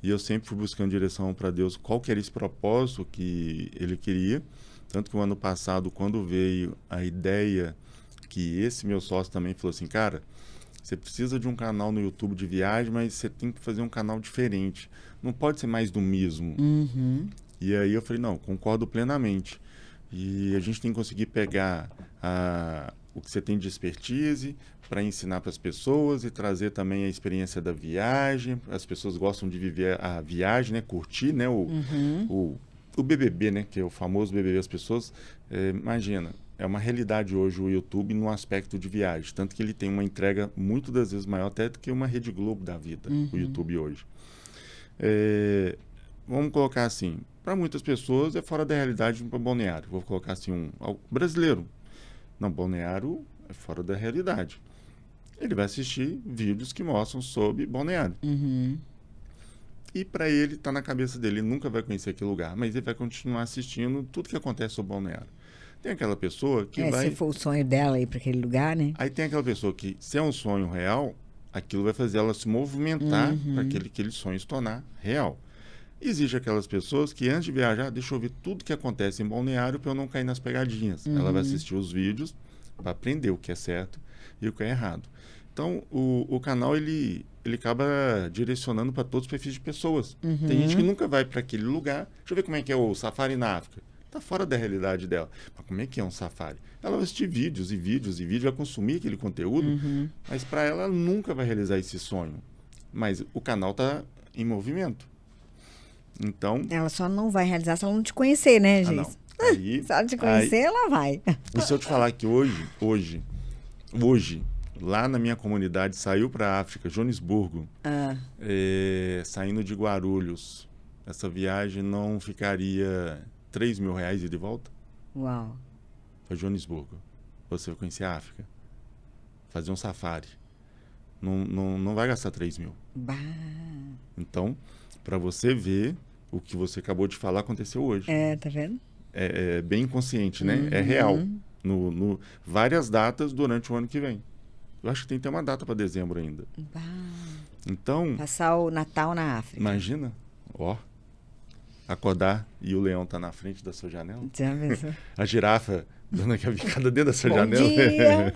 E eu sempre fui buscando direção para Deus, qual que era esse propósito que Ele queria. Tanto que o ano passado, quando veio a ideia, que esse meu sócio também falou assim, cara, você precisa de um canal no YouTube de viagem, mas você tem que fazer um canal diferente. Não pode ser mais do mesmo. E aí eu falei, não, concordo plenamente. E a gente tem que conseguir pegar o que você tem de expertise para ensinar para as pessoas e trazer também a experiência da viagem. As pessoas gostam de viver a viagem, né? Curtir, né? O BBB, né? Que é o famoso BBB. As pessoas, imagina, é uma realidade hoje o YouTube no aspecto de viagem. Tanto que ele tem uma entrega muito das vezes maior até do que uma Rede Globo da vida, o YouTube hoje. Vamos colocar assim, para muitas pessoas é fora da realidade para Balneário. Vou colocar assim, brasileiro. Não, Balneário é fora da realidade. Ele vai assistir vídeos que mostram sobre Balneário. E para ele, tá na cabeça dele, ele nunca vai conhecer aquele lugar, mas ele vai continuar assistindo tudo que acontece sobre Balneário. Tem aquela pessoa que vai... Se for o sonho dela ir para aquele lugar, né? Aí tem aquela pessoa que, se é um sonho real, aquilo vai fazer ela se movimentar para aquele sonho se tornar real. Existe aquelas pessoas que antes de viajar, deixa eu ver tudo que acontece em Balneário para eu não cair nas pegadinhas. Ela vai assistir os vídeos para aprender o que é certo e o que é errado. Então, o canal, ele acaba direcionando para todos os perfis de pessoas. Tem gente que nunca vai para aquele lugar. Deixa eu ver como é que é o safari na África. Está fora da realidade dela. Mas como é que é um safari? Ela vai assistir vídeos e vídeos e vídeos, vai consumir aquele conteúdo, mas para ela nunca vai realizar esse sonho. Mas o canal está em movimento. Então... Ela só não vai realizar se ela não te conhecer, né, gente? Aí, se ela te conhecer, ela vai. E se eu te falar que hoje, lá na minha comunidade, saiu para a África, Joanesburgo, saindo de Guarulhos, essa viagem não ficaria R$3.000 e de volta? Uau. Para Joanesburgo. Você vai conhecer a África. Fazer um safari. Não vai gastar 3 mil. Bah. Então, para você ver, o que você acabou de falar aconteceu hoje. Tá vendo? É bem inconsciente, né? É real. Várias datas durante o ano que vem. Eu acho que tem que ter uma data para dezembro ainda. Bah. Então... Passar o Natal na África. Imagina, acordar e o leão tá na frente da sua janela. Já pensou? A girafa dando aquela bicada dentro da sua Bom janela. Dia.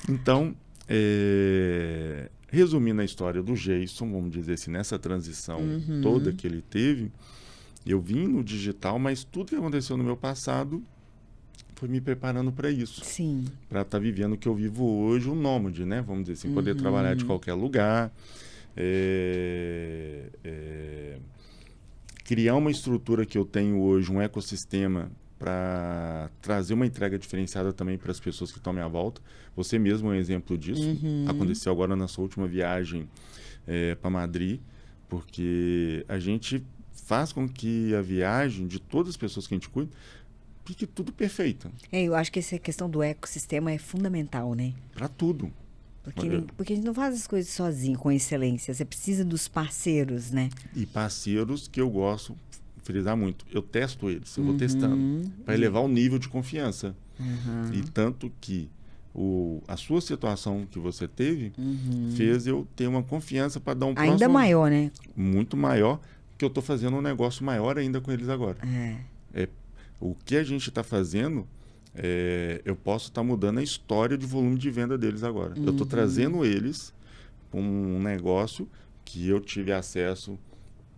Então, resumindo a história do Geison, vamos dizer assim, nessa transição toda que ele teve, eu vim no digital, mas tudo que aconteceu no meu passado foi me preparando para isso. Sim. Para estar vivendo o que eu vivo hoje, um nômade, né? Vamos dizer assim, poder trabalhar de qualquer lugar, criar uma estrutura que eu tenho hoje, um ecossistema para trazer uma entrega diferenciada também para as pessoas que estão à minha volta. Você mesmo é um exemplo disso. Aconteceu agora na sua última viagem para Madrid, porque a gente faz com que a viagem de todas as pessoas que a gente cuida fique tudo perfeito. Eu acho que essa questão do ecossistema é fundamental, né? Para tudo. Porque a gente não faz as coisas sozinho, com excelência. Você precisa dos parceiros, né? E parceiros que eu gosto de frisar muito. Eu testo eles, eu vou testando, para elevar o nível de confiança. E tanto que a sua situação que você teve fez eu ter uma confiança para dar um Ainda próximo... maior, né? Muito maior, que eu estou fazendo um negócio maior ainda com eles agora. O que a gente está fazendo, eu posso estar mudando a história de volume de venda deles agora. Eu estou trazendo eles para um negócio que eu tive acesso,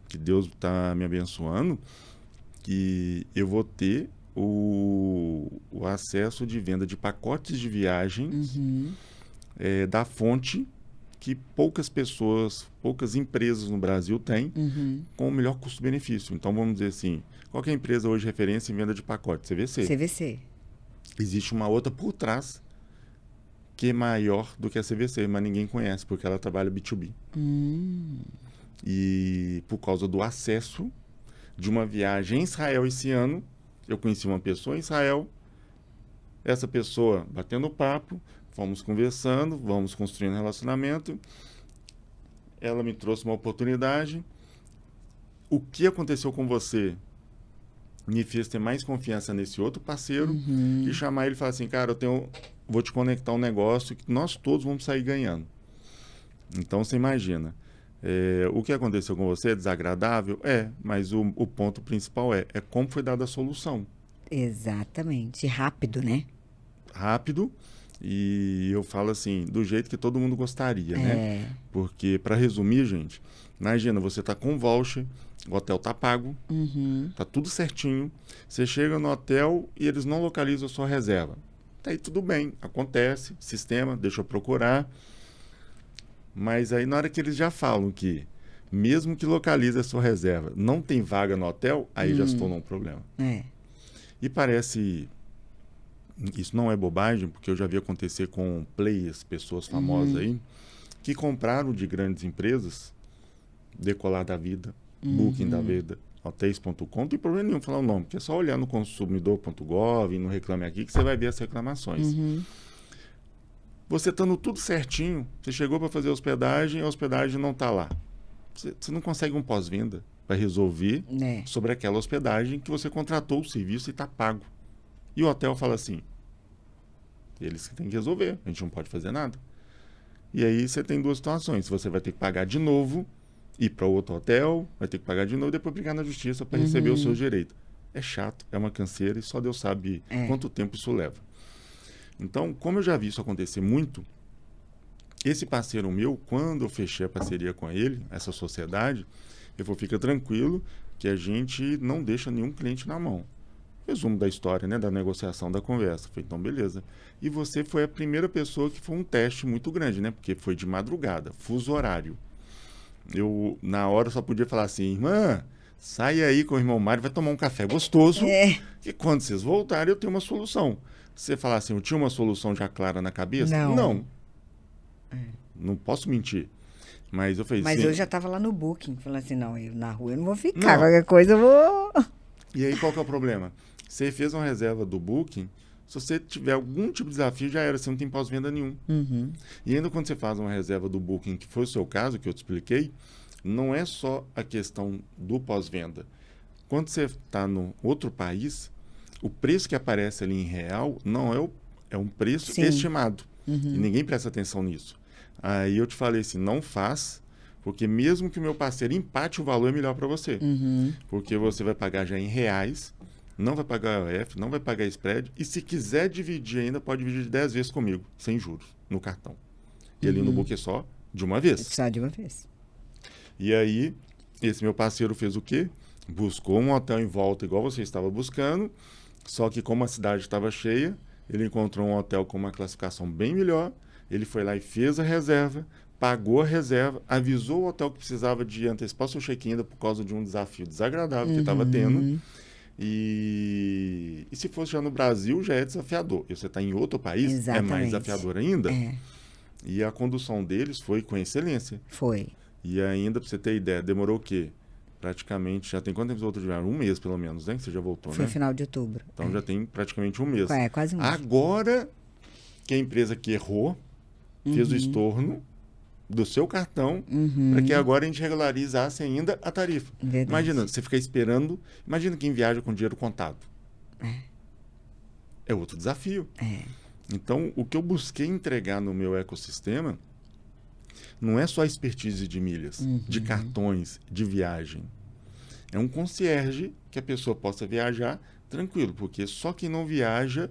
que Deus está me abençoando, que eu vou ter o acesso de venda de pacotes de viagens da fonte que poucas pessoas, poucas empresas no Brasil têm com o melhor custo-benefício. Então, vamos dizer assim, qual que é a empresa hoje referência em venda de pacote? CVC. CVC. Existe uma outra por trás que é maior do que a CVC, mas ninguém conhece, porque ela trabalha B2B. E por causa do acesso de uma viagem em Israel esse ano, eu conheci uma pessoa em Israel, essa pessoa batendo papo, fomos conversando, vamos construindo um relacionamento, ela me trouxe uma oportunidade. O que aconteceu com você me fez ter mais confiança nesse outro parceiro e chamar ele e falar assim, cara, vou te conectar um negócio que nós todos vamos sair ganhando. Então, você imagina, o que aconteceu com você é desagradável? Mas o ponto principal é como foi dada a solução. Exatamente. Rápido, né? Rápido. E eu falo assim, do jeito que todo mundo gostaria, né? Porque, para resumir, gente, imagina, você tá com voucher, o hotel tá pago, tá tudo certinho, você chega no hotel e eles não localizam a sua reserva. Tá aí tudo bem, acontece, sistema, deixa eu procurar. Mas aí na hora que eles já falam que, mesmo que localize a sua reserva, não tem vaga no hotel, aí já se tornou um problema. E parece... Isso não é bobagem, porque eu já vi acontecer com players, pessoas famosas aí, que compraram de grandes empresas, Decolar da Vida, Booking da Vida, Hotéis.com, não tem problema nenhum falar o nome, porque é só olhar no consumidor.gov e no Reclame Aqui que você vai ver as reclamações. Você estando tudo certinho, você chegou para fazer a hospedagem não está lá. Você não consegue um pós-venda para resolver sobre aquela hospedagem que você contratou o serviço e está pago. E o hotel fala assim, eles que têm que resolver, a gente não pode fazer nada. E aí você tem duas situações, você vai ter que pagar de novo, ir para outro hotel, vai ter que pagar de novo e depois brigar na justiça para receber o seu direito. É chato, é uma canseira e só Deus sabe quanto tempo isso leva. Então, como eu já vi isso acontecer muito, esse parceiro meu, quando eu fechei a parceria com ele, essa sociedade, eu falei, fica tranquilo que a gente não deixa nenhum cliente na mão. Resumo da história, né, da negociação, da conversa. Falei, então, beleza. E você foi a primeira pessoa que foi um teste muito grande, né? Porque foi de madrugada, fuso horário. Eu, na hora, só podia falar assim, irmã, sai aí com o irmão Mário, vai tomar um café gostoso. E quando vocês voltarem, eu tenho uma solução. Você falar assim, eu tinha uma solução já clara na cabeça? Não. Não posso mentir. Mas eu falei, Mas sim. eu já estava lá no Booking, falando assim, não, na rua eu não vou ficar, qualquer coisa eu vou... E aí, qual que é o problema? Você fez uma reserva do Booking, se você tiver algum tipo de desafio, já era, você não tem pós-venda nenhum. E ainda quando você faz uma reserva do Booking, que foi o seu caso, que eu te expliquei, não é só a questão do pós-venda. Quando você está no outro país, o preço que aparece ali em real não é um preço estimado. E ninguém presta atenção nisso. Aí eu te falei assim, não faz, porque mesmo que o meu parceiro empate o valor, é melhor para você. Porque você vai pagar já em reais, não vai pagar OF, não vai pagar spread, e se quiser dividir ainda, pode dividir 10 vezes comigo, sem juros, no cartão. E ali no book é só de uma vez. Só de uma vez. E aí, esse meu parceiro fez o quê? Buscou um hotel em volta, igual você estava buscando, só que como a cidade estava cheia, ele encontrou um hotel com uma classificação bem melhor, ele foi lá e fez a reserva, pagou a reserva, avisou o hotel que precisava de antecipar seu check-in ainda por causa de um desafio desagradável que estava tendo. E se fosse já no Brasil, já é desafiador. E você está em outro país, Exatamente. é mais desafiador ainda. É. E a condução deles foi com excelência. Foi. E ainda, para você ter ideia, demorou o quê? Praticamente, já tem quanto tempo você voltou de viagem? Um mês, pelo menos, né? Que você já voltou, Foi né? final de outubro. Então já tem praticamente um mês. Quase um mês. Agora que a empresa que errou fez o estorno do seu cartão para que agora a gente regularizasse ainda a tarifa. Verdade. Imagina, você ficar esperando. Imagina quem viaja com dinheiro contado. É outro desafio. Então, o que eu busquei entregar no meu ecossistema não é só expertise de milhas, de cartões, de viagem. É um concierge que a pessoa possa viajar tranquilo, porque só quem não viaja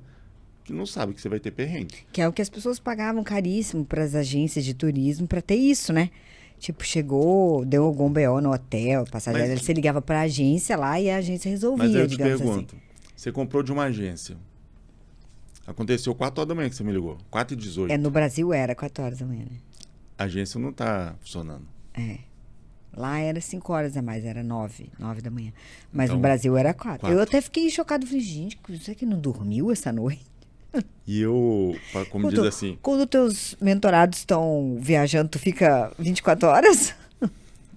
que não sabe que você vai ter perrengue. Que é o que as pessoas pagavam caríssimo para as agências de turismo para ter isso, né? Tipo, chegou, deu algum BO no hotel, passagem aérea, você ligava para a agência lá e a agência resolvia, mas eu te digamos pergunto, assim. você comprou de uma agência. Aconteceu 4 horas da manhã que você me ligou. 4h18. No Brasil era 4 horas da manhã, né? A agência não está funcionando. Lá era 5 horas a mais, era 9 da manhã. Mas Então, no Brasil era 4. 4. Eu até fiquei chocado, falei, gente, você que não dormiu essa noite? E eu, como diz assim... Quando teus mentorados estão viajando, tu fica 24 horas?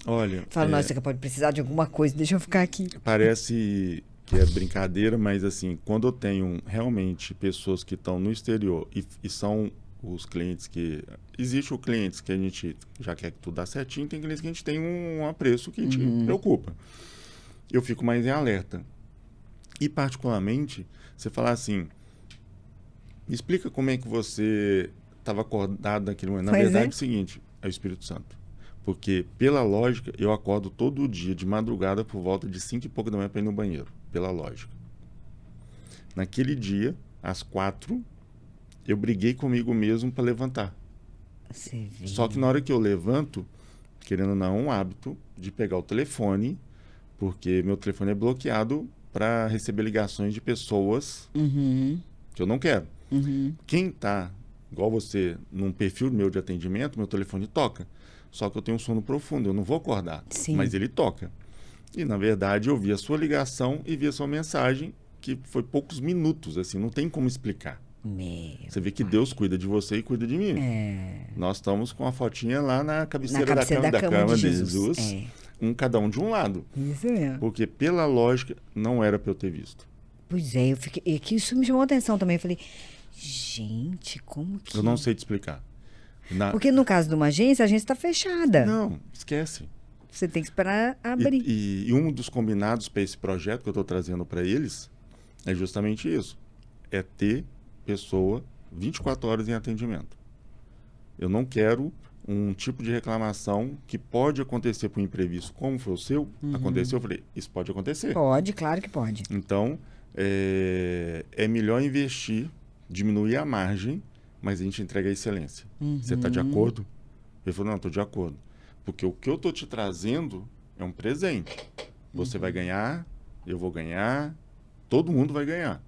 Olha... Fala, nossa, você pode precisar de alguma coisa, deixa eu ficar aqui. Parece que é brincadeira, mas assim, quando eu tenho realmente pessoas que estão no exterior e são os clientes que... Existe o clientes que a gente já quer que tudo dá certinho, tem clientes que a gente tem um apreço que a gente preocupa. Eu fico mais em alerta. E particularmente, você falar assim, me explica como é que você estava acordado naquele momento. Na verdade é o seguinte, é o Espírito Santo. Porque, pela lógica, eu acordo todo dia de madrugada por volta de 5 e pouco da manhã para ir no banheiro. Pela lógica. Naquele dia, às 4, eu briguei comigo mesmo para levantar. Só que na hora que eu levanto, querendo ou não, é um hábito de pegar o telefone, porque meu telefone é bloqueado para receber ligações de pessoas que eu não quero. Quem está, igual você, num perfil meu de atendimento, meu telefone toca. Só que eu tenho um sono profundo, eu não vou acordar. Sim. Mas ele toca. E, na verdade, eu vi a sua ligação e vi a sua mensagem, que foi poucos minutos, assim, não tem como explicar. Você vê que Deus cuida de você e cuida de mim. Nós estamos com a fotinha lá na cabeceira da cama de Jesus. Cada um de um lado. Isso mesmo. Porque, pela lógica, não era para eu ter visto. Pois é, eu fiquei... E que isso me chamou a atenção também. Eu falei, gente, como que... Eu não sei te explicar. Porque no caso de uma agência, a agência está fechada. Não, esquece. Você tem que esperar abrir. E um dos combinados para esse projeto que eu estou trazendo para eles é justamente isso. É ter pessoa 24 horas em atendimento. Eu não quero um tipo de reclamação que pode acontecer por imprevisto, como foi o seu, aconteceu, eu falei, isso pode acontecer. Pode, claro que pode. Então, é melhor investir, diminuir a margem, mas a gente entrega a excelência. Você está de acordo? Ele falou, não, estou de acordo. Porque o que eu estou te trazendo é um presente. Você vai ganhar, eu vou ganhar, todo mundo vai ganhar.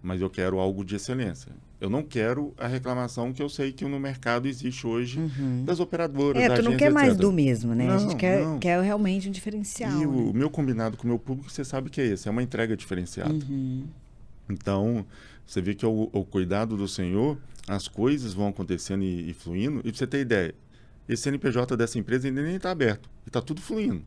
Mas eu quero algo de excelência. Eu não quero a reclamação que eu sei que no mercado existe hoje das operadoras, da agência, tu não quer mais etc. do mesmo, né? Não, a gente quer realmente um diferencial. E o meu combinado com o meu público, você sabe que é esse, é uma entrega diferenciada. Então, você vê que o cuidado do Senhor, as coisas vão acontecendo e fluindo. E pra você ter ideia, esse CNPJ dessa empresa ainda nem está aberto. E está tudo fluindo.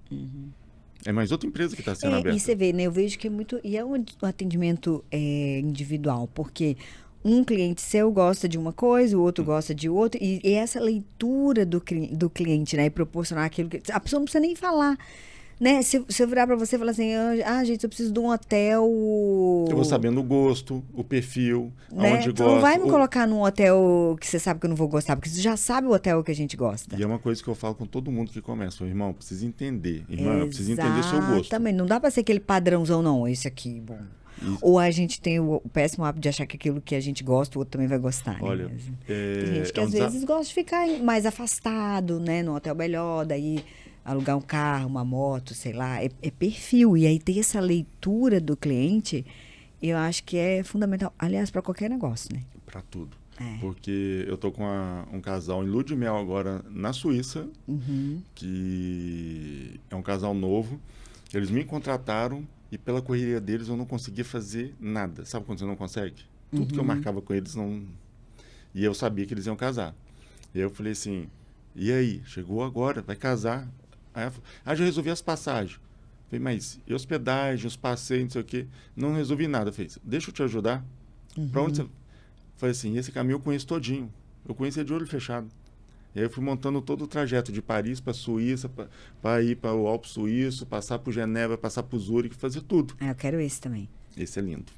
É mais outra empresa que está sendo aberta. E você vê, né? Eu vejo que é muito... E é um atendimento individual, porque um cliente seu gosta de uma coisa, o outro gosta de outra, e essa leitura do cliente, né? E proporcionar aquilo que... A pessoa não precisa nem falar, né? Se eu virar para você e falar assim, gente, eu preciso de um hotel... Eu vou sabendo o gosto, o perfil, né? aonde Tu gosta. não vai me colocar num hotel que você sabe que eu não vou gostar, porque você já sabe o hotel que a gente gosta. E é uma coisa que eu falo com todo mundo que começa. Eu, irmão, precisa entender. Irmã, eu preciso entender seu gosto. Também, não dá para ser aquele padrãozão, não. Esse aqui, bom... Isso. Ou a gente tem o péssimo hábito de achar que aquilo que a gente gosta, o outro também vai gostar. Olha, né? Tem gente que às vezes gosta de ficar mais afastado, né? No hotel melhor, daí alugar um carro, uma moto, sei lá. É perfil. E aí ter essa leitura do cliente, eu acho que é fundamental. Aliás, para qualquer negócio, né? Para tudo. Porque eu tô com um casal em lua de mel agora na Suíça, que é um casal novo. Eles me contrataram E pela correria deles eu não conseguia fazer nada. Sabe quando você não consegue? Tudo que eu marcava com eles não... E eu sabia que eles iam casar. E aí eu falei assim, e aí? Chegou agora, vai casar. Aí ela falou, já resolvi as passagens. Falei, mas e hospedagem, os passeios, não sei o quê? Não resolvi nada. Falei, deixa eu te ajudar. Pra onde você... Falei assim, esse caminho eu conheço todinho. Eu conhecia de olho fechado. E aí eu fui montando todo o trajeto de Paris para Suíça, para ir para o Alto Suíço, passar por Genebra, passar por Zurique, fazer tudo. Eu quero esse também. Esse é lindo.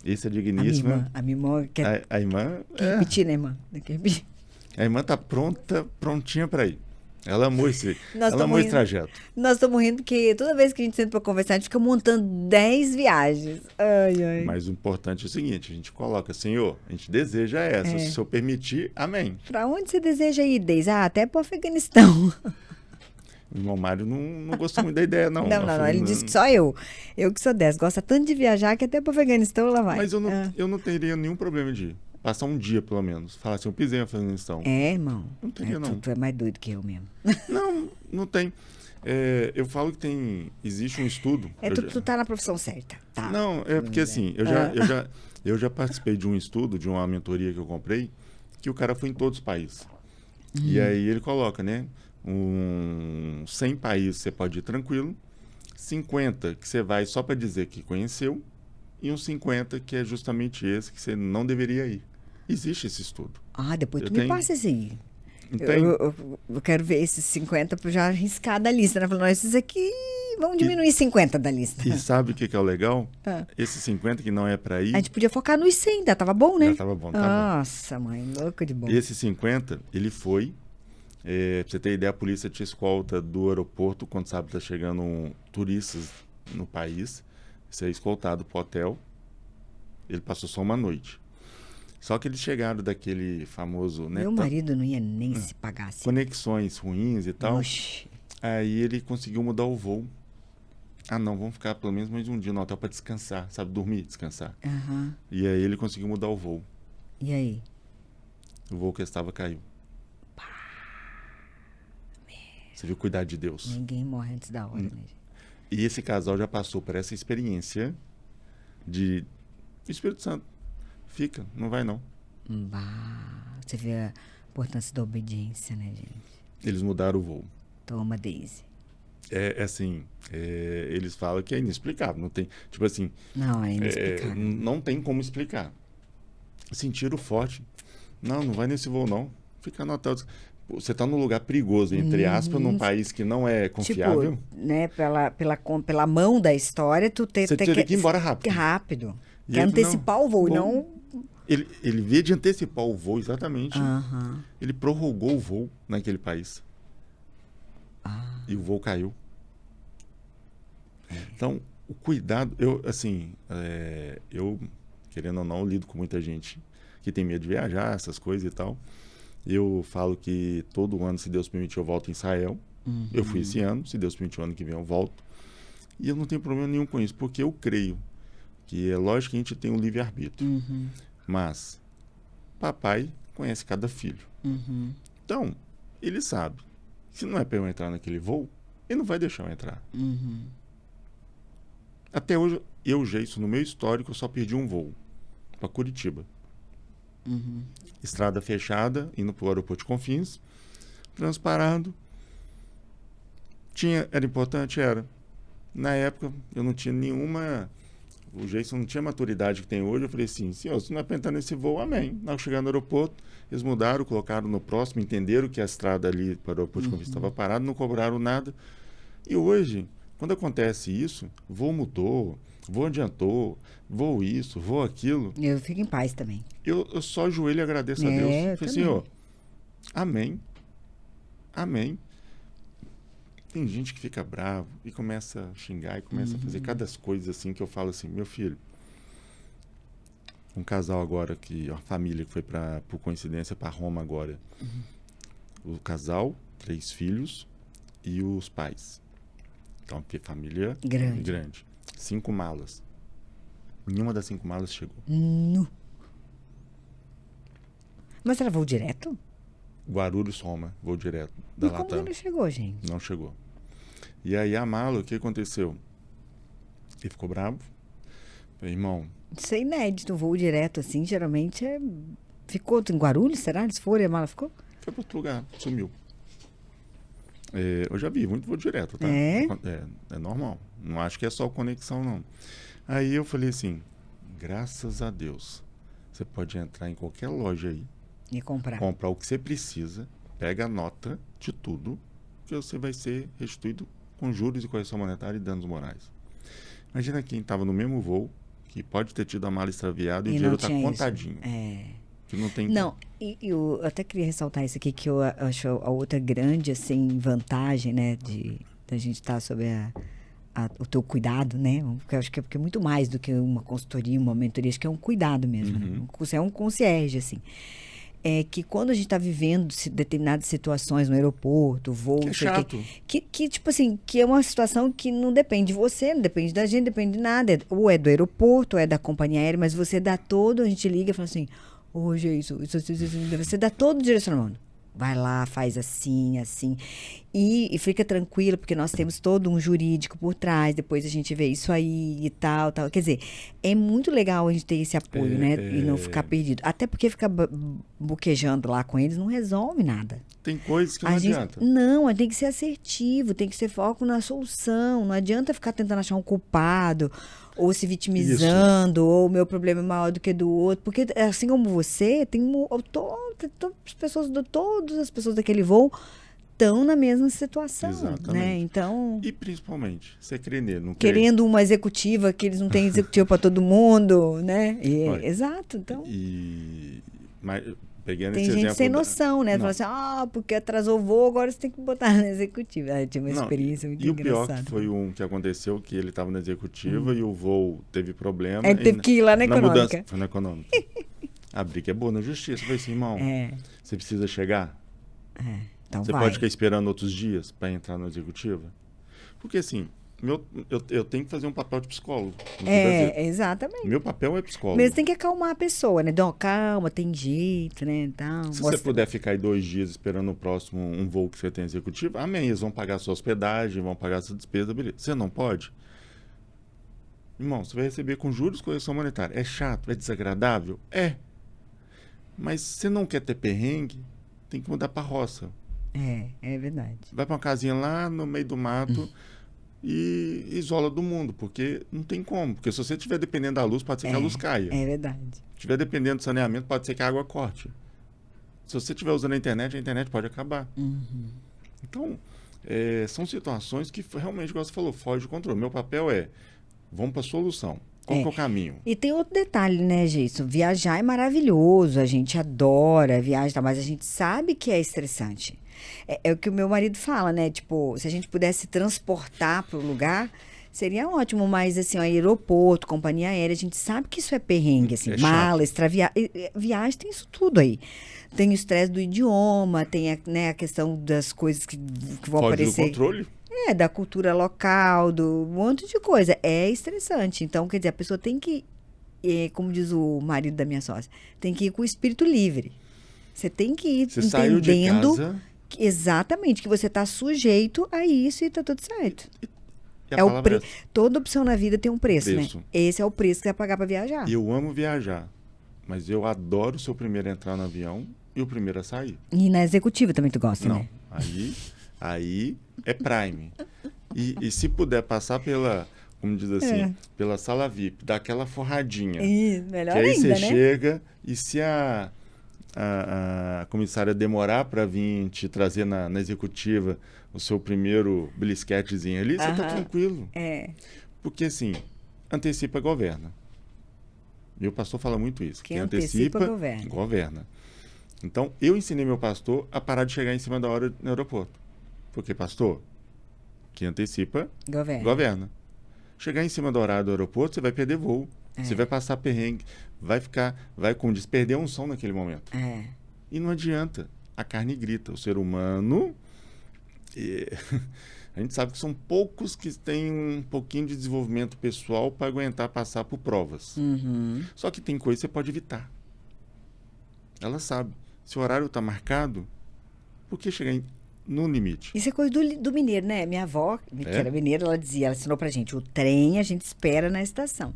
Esse é digníssimo. A minha irmã quer, A irmã... quer repetir, né, irmã? Quer repetir. A irmã tá prontinha para ir. Ela amou esse Rindo. trajeto. Nós estamos rindo porque toda vez que a gente senta para conversar, a gente fica montando 10 viagens. Ai, ai. Mas o importante é o seguinte, a gente coloca, Senhor, a gente deseja essa. Se o Senhor permitir, amém. Para onde você deseja ir, Deis? Até para o Afeganistão. O irmão Mário não gostou muito da ideia, não. Não, ele disse que só eu que sou dessa, gosta tanto de viajar que até para o Afeganistão ela vai. Mas eu não teria nenhum problema de ir. Passar um dia, pelo menos. Falar assim, eu pisei no Afeganistão. Irmão. Não teria, não. Tu é mais doido que eu mesmo. Não tem. Eu falo que existe um estudo... Tu tá na profissão certa. Tá. Não, porque assim, eu já participei de um estudo, de uma mentoria que eu comprei, que o cara foi em todos os países. E aí ele coloca, né? 100 países você pode ir tranquilo, 50 que você vai só para dizer que conheceu, e uns 50 que é justamente esse que você não deveria ir. Existe esse estudo. Depois me passa esse aí. Eu quero ver esses 50 para já arriscar da lista, né? Falando, esses aqui vamos diminuir 50 da lista. E sabe o que é o legal? Esses 50 que não é para ir... A gente podia focar nos 100, ainda tava bom, né? Já tava bom, Nossa, mãe, louco de bom. Esses 50, ele foi... pra você ter ideia, a polícia te escolta do aeroporto quando sabe que tá chegando turistas no país. Você é escoltado pro hotel. Ele passou só uma noite. Só que eles chegaram daquele famoso... Né, Meu marido não ia nem se pagar assim. Conexões ruins e tal. Oxi. Aí ele conseguiu mudar o voo. Não, vamos ficar pelo menos mais um dia no hotel para descansar, sabe? Dormir, descansar. E aí ele conseguiu mudar o voo. E aí? O voo que estava caiu. Você viu cuidar de Deus. Ninguém morre antes da hora, né, gente? E esse casal já passou por essa experiência de... Espírito Santo, fica, não vai não. Você vê a importância da obediência, né, gente? Eles mudaram o voo. Toma, Daisy. Assim, eles falam que é inexplicável, não tem, tipo assim... Não, é inexplicável. Não tem como explicar. Sentiram forte. Não vai nesse voo não. Fica no hotel. Você está num lugar perigoso, entre aspas, num país que não é confiável. Tipo, né, pela mão da história, você teria que ir embora rápido. Rápido. Quer antecipar o voo, não... Ele veio de antecipar o voo, exatamente. Ele prorrogou o voo naquele país. E o voo caiu. Então, o cuidado... Eu, querendo ou não, lido com muita gente que tem medo de viajar, essas coisas e tal. Eu falo que todo ano, se Deus permitir, eu volto em Israel. Eu fui esse ano, se Deus permitir, o ano que vem eu volto. E eu não tenho problema nenhum com isso, porque eu creio que é lógico que a gente tem um livre-arbítrio. Mas papai conhece cada filho. Então, ele sabe. Se não é para eu entrar naquele voo, ele não vai deixar eu entrar. Até hoje, isso no meu histórico, eu só perdi um voo para Curitiba. Estrada fechada, indo para o aeroporto de Confins, transparado. Era importante? Era. Na época, eu não tinha nenhuma... O Jason não tinha a maturidade que tem hoje. Eu falei assim, senhor, se não é para entrar nesse voo, amém. Na hora que chegar no aeroporto, eles mudaram, colocaram no próximo, entenderam que a estrada ali para o aeroporto de Confins estava parada, não cobraram nada. E hoje, quando acontece isso, voo mudou, voo adiantou, voo isso, voo aquilo. Eu fico em paz também. Eu só ajoelho e agradeço a Deus. Eu falei, Senhor, amém. Amém. Tem gente que fica bravo e começa a xingar e começa a fazer cada coisa assim que eu falo assim, meu filho, um casal agora uma família que foi por coincidência para Roma agora. O casal, 3 filhos e os pais. Então, que família grande. 5 malas. Nenhuma das 5 malas chegou. Mas era voo direto? Guarulhos, Roma, voo direto da Latam. Como não chegou, gente? Não chegou. E aí a mala, o que aconteceu? Ele ficou bravo. Falei, irmão... Isso é inédito, um voo direto assim, geralmente é... Ficou em Guarulhos, será? Eles foram e a mala ficou? Foi para outro lugar, sumiu. Eu já vi muito voo direto, tá? É normal. Não acho que é só conexão, não. Aí eu falei assim, graças a Deus, você pode entrar em qualquer loja aí. E comprar. Comprar o que você precisa, pega a nota de tudo, que você vai ser restituído com juros e correção monetária e danos morais. Imagina quem estava no mesmo voo, que pode ter tido a mala extraviada e o dinheiro está contadinho. Que não tem... Não, eu até queria ressaltar isso aqui, que eu acho a outra grande, assim, vantagem, né, da gente estar sob o teu cuidado, né, porque eu acho que é muito mais do que uma consultoria, uma mentoria, acho que é um cuidado mesmo, né? Você é um concierge, assim. É que quando a gente está vivendo determinadas situações no aeroporto, voo... Que é chato. Que, tipo assim, que é uma situação que não depende de você, não depende da gente, depende de nada. Ou é do aeroporto, ou é da companhia aérea, mas você dá todo, a gente liga e fala assim, hoje é isso, você dá todo o direcionamento. Vai lá, faz assim, assim. E fica tranquilo, porque nós temos todo um jurídico por trás, depois a gente vê isso aí e tal, tal. Quer dizer, é muito legal a gente ter esse apoio, né? E não ficar perdido. Até porque ficar buquejando lá com eles não resolve nada. Tem coisas que não adianta. Não, tem que ser assertivo, tem que ser foco na solução. Não adianta ficar tentando achar um culpado, ou se vitimizando, ou o meu problema é maior do que do outro. Porque, assim como você, todas as pessoas daquele voo estão na mesma situação. Exatamente. Né? Então, e principalmente, você crê nele, não querendo uma executiva, que eles não têm executiva para todo mundo, né? Exato, então... Mas, pegando tem esse gente exemplo sem noção, né? Fala assim, porque atrasou o voo, agora você tem que botar na executiva. Eu tinha uma experiência muito engraçada. E o pior que foi que aconteceu, que ele estava na executiva e o voo teve problema. Ele teve que ir lá na econômica. Foi na econômica. A briga é boa na justiça. Eu falei assim, irmão, você precisa chegar? Então você pode ficar esperando outros dias para entrar na executiva? Porque assim, eu tenho que fazer um papel de psicólogo. Exatamente. Meu papel é psicólogo. Mas tem que acalmar a pessoa, né? Então, calma, tem jeito, né? Então, se você puder ficar aí 2 dias esperando o próximo um voo que você tem executivo, amém, eles vão pagar a sua hospedagem, vão pagar a sua despesa, beleza. Você não pode? Irmão, você vai receber com juros correção monetária. É chato? É desagradável? É. Mas se você não quer ter perrengue, tem que mudar para roça. É verdade. Vai para uma casinha lá no meio do mato e isola do mundo, porque não tem como. Porque se você estiver dependendo da luz, pode ser que a luz caia. É verdade. Se estiver dependendo do saneamento, pode ser que a água corte. Se você estiver usando a internet pode acabar. Então, são situações que realmente, como você falou, foge do controle. Meu papel vamos para a solução. Qual que é o caminho? E tem outro detalhe, né, Geison? Viajar é maravilhoso, a gente adora viajar, mas a gente sabe que é estressante. É o que o meu marido fala, né? Tipo, se a gente pudesse transportar para o lugar, seria ótimo, mas assim, aeroporto, companhia aérea, a gente sabe que isso é perrengue, assim, mala, viagem, tem isso tudo aí. Tem o estresse do idioma, tem a questão das coisas que vão aparecer. Foge do controle. Da cultura local, do um monte de coisa. É estressante. Então, quer dizer, a pessoa tem que, como diz o marido da minha sócia, tem que ir com o espírito livre. Você tem que ir entendendo... Saiu de casa... Exatamente, que você está sujeito a isso e está tudo certo. Toda opção na vida tem um preço, né? Esse é o preço que você vai pagar para viajar. Eu amo viajar, mas eu adoro ser o primeiro a entrar no avião e o primeiro a sair. E na executiva também tu gosta, né? Aí é prime. E se puder passar pela, como diz assim, pela sala VIP, dar aquela forradinha. Melhor que aí ainda, você chega e se a comissária demorar para vir te trazer na executiva o seu primeiro blisquetezinho ali, você tá tranquilo. Porque assim, antecipa, governa. Meu pastor fala muito isso. Quem antecipa, governa. Então, eu ensinei meu pastor a parar de chegar em cima da hora no aeroporto. Porque, pastor, quem antecipa, governa. Chegar em cima do horário do aeroporto, você vai perder voo. Você vai passar perrengue. Vai, como diz, perder um som naquele momento. E não adianta. A carne grita. O ser humano... a gente sabe que são poucos que têm um pouquinho de desenvolvimento pessoal para aguentar passar por provas. Só que tem coisa que você pode evitar. Ela sabe. Se o horário está marcado, por que chegar no limite. Isso é coisa do mineiro, né? Minha avó, que era mineira, ela ensinou pra gente, o trem a gente espera na estação.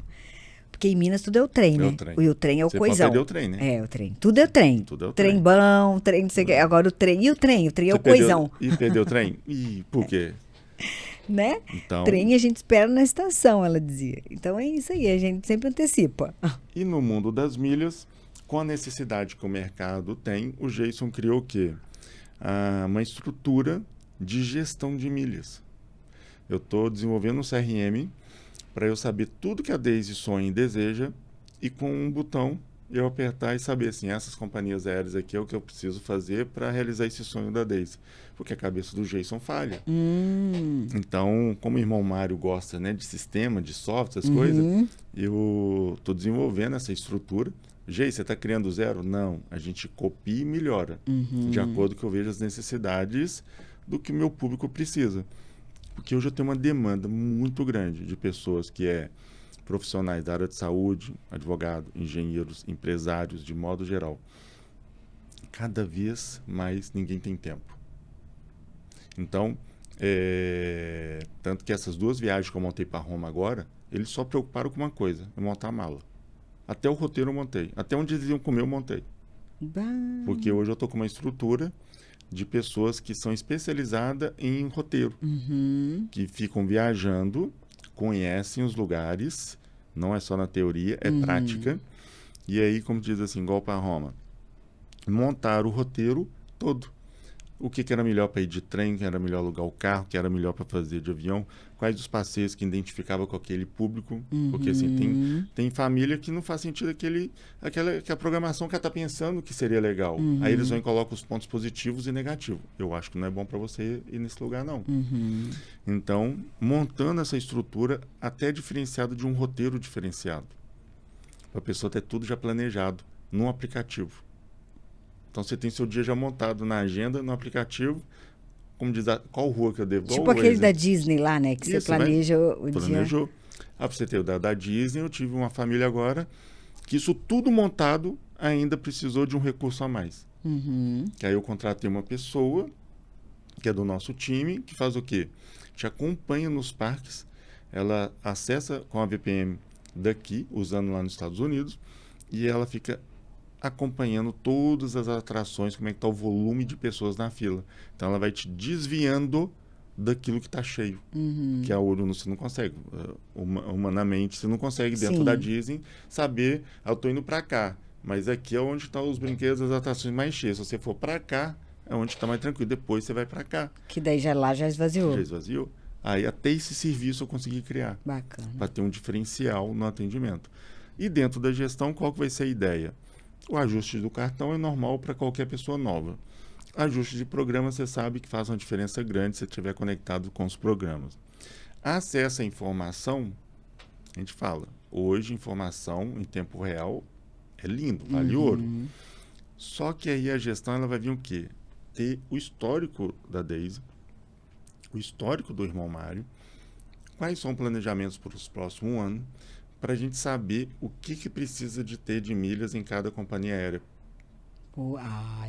Porque em Minas tudo é o trem, né? E o trem é o Você coisão. pode perder o trem, né? É, o trem. Tudo é o trem. Tudo é o trem trem. bom, trem não sei o que. Agora o trem. E o trem? O trem é o coisão. E perdeu o trem? E por quê? Né? Então, Trem a gente espera na estação, ela dizia. Então é isso aí, a gente sempre antecipa. e no mundo das milhas, com a necessidade que o mercado tem, o Jason criou o quê? Uma estrutura de gestão de milhas. Eu estou desenvolvendo um CRM para eu saber tudo que a Daisy sonha e deseja e com um botão eu apertar e saber assim, essas companhias aéreas aqui é o que eu preciso fazer para realizar esse sonho da Daisy. Porque a cabeça do Jason falha. Então, como o irmão Mário gosta, né, de sistema, de software, essas coisas, eu estou desenvolvendo essa estrutura. Jay, você está criando zero? Não, a gente copia e melhora, de acordo com que eu vejo as necessidades do que o meu público precisa. Porque hoje eu tenho uma demanda muito grande de pessoas que profissionais da área de saúde, advogado, engenheiros, empresários, de modo geral. Cada vez mais ninguém tem tempo. Então, tanto que essas 2 viagens que eu montei para Roma agora, eles só preocuparam com uma coisa, é montar a mala. Até o roteiro eu montei. Até onde eles iam comer eu montei. Porque hoje eu estou com uma estrutura de pessoas que são especializadas em roteiro. Que ficam viajando, conhecem os lugares, não é só na teoria, é prática. E aí, como diz assim, igual para Roma, montar o roteiro todo. O que era melhor para ir de trem, que era melhor alugar o carro, que era melhor para fazer de avião, quais os passeios que identificava com aquele público, porque assim, tem família que não faz sentido que a programação que ela está pensando que seria legal. Aí eles vão e colocam os pontos positivos e negativos. Eu acho que não é bom para você ir nesse lugar, não. Então, montando essa estrutura até diferenciada de um roteiro diferenciado. Para a pessoa ter tudo já planejado num aplicativo. Então, você tem seu dia já montado na agenda, no aplicativo, como diz, qual rua que eu devo... Tipo aquele da Disney lá, né? Que você planeja o dia. Planejou. Para você ter o da Disney, eu tive uma família agora que isso tudo montado ainda precisou de um recurso a mais. Que aí eu contratei uma pessoa, que é do nosso time, que faz o quê? Te acompanha nos parques, ela acessa com a VPN daqui, usando lá nos Estados Unidos, e ela fica acompanhando todas as atrações, como é que está o volume de pessoas na fila. Então, ela vai te desviando daquilo que está cheio, que a olho você não consegue. Humanamente, você não consegue, dentro da Disney, saber, eu estou indo para cá, mas aqui é onde estão os brinquedos, as atrações mais cheias. Se você for para cá, é onde está mais tranquilo. Depois você vai para cá. Que daí já esvaziou. Já esvaziou. Aí até esse serviço eu consegui criar. Bacana. Para ter um diferencial no atendimento. E dentro da gestão, qual que vai ser a ideia? O ajuste do cartão é normal para qualquer pessoa nova. Ajuste de programa, você sabe que faz uma diferença grande se você estiver conectado com os programas. Acesso à informação, a gente fala, hoje informação em tempo real é lindo, vale ouro. Só que aí a gestão ela vai vir o quê? Ter o histórico da Daisy, o histórico do irmão Mário, quais são os planejamentos para os próximos anos, para a gente saber o que precisa de ter de milhas em cada companhia aérea.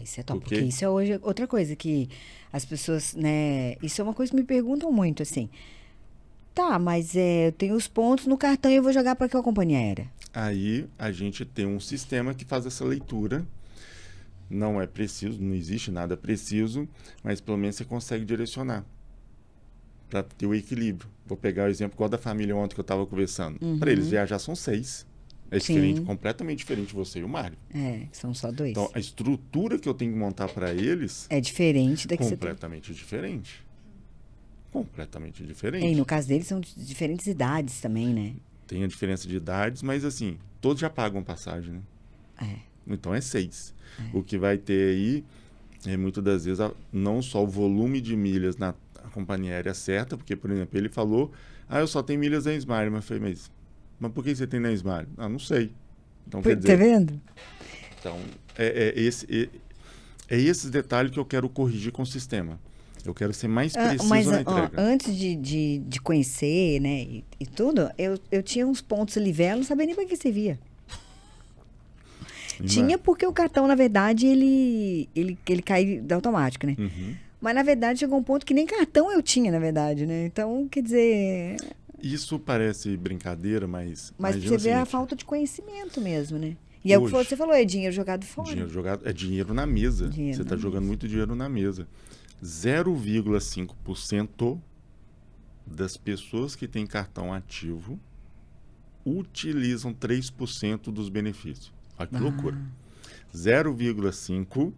Isso é top, porque isso é hoje outra coisa que as pessoas, né, isso é uma coisa que me perguntam muito, assim, tá, mas eu tenho os pontos no cartão e eu vou jogar para qual companhia aérea? Aí a gente tem um sistema que faz essa leitura, não é preciso, não existe nada preciso, mas pelo menos você consegue direcionar para ter o equilíbrio. Vou pegar o exemplo igual da família ontem que eu estava conversando. Para eles viajar são 6. É diferente, completamente diferente de você e o Mário. São só 2. Então, a estrutura que eu tenho que montar para eles... é diferente da que você tem. Completamente diferente. Completamente diferente. E no caso deles são de diferentes idades também, né? Tem a diferença de idades, mas assim, todos já pagam passagem, né? Então é 6. O que vai ter aí, muitas das vezes, não só o volume de milhas na companhia aérea certa, porque, por exemplo, ele falou, eu só tenho milhas na Smile. Mas eu falei, mas por que você tem na Smile? Não sei. Então, quer dizer... Tá vendo? Então, esses detalhes que eu quero corrigir com o sistema. Eu quero ser mais preciso na entrega. Antes de conhecer, né, e tudo, eu tinha uns pontos livelo, não sabia nem para que servia. Tinha porque o cartão, na verdade, ele cai automático, né? Mas, na verdade, chegou um ponto que nem cartão eu tinha, na verdade, né? Então, quer dizer... Isso parece brincadeira, mas Mas imagina você o vê a seguinte, falta de conhecimento mesmo, né? E é o que hoje, você falou, é dinheiro jogado fora. dinheiro jogado é dinheiro na mesa. Dinheiro Você na está jogando mesa. muito dinheiro na mesa. 0,5% das pessoas que têm cartão ativo utilizam 3% dos benefícios. Olha que loucura. 0,5%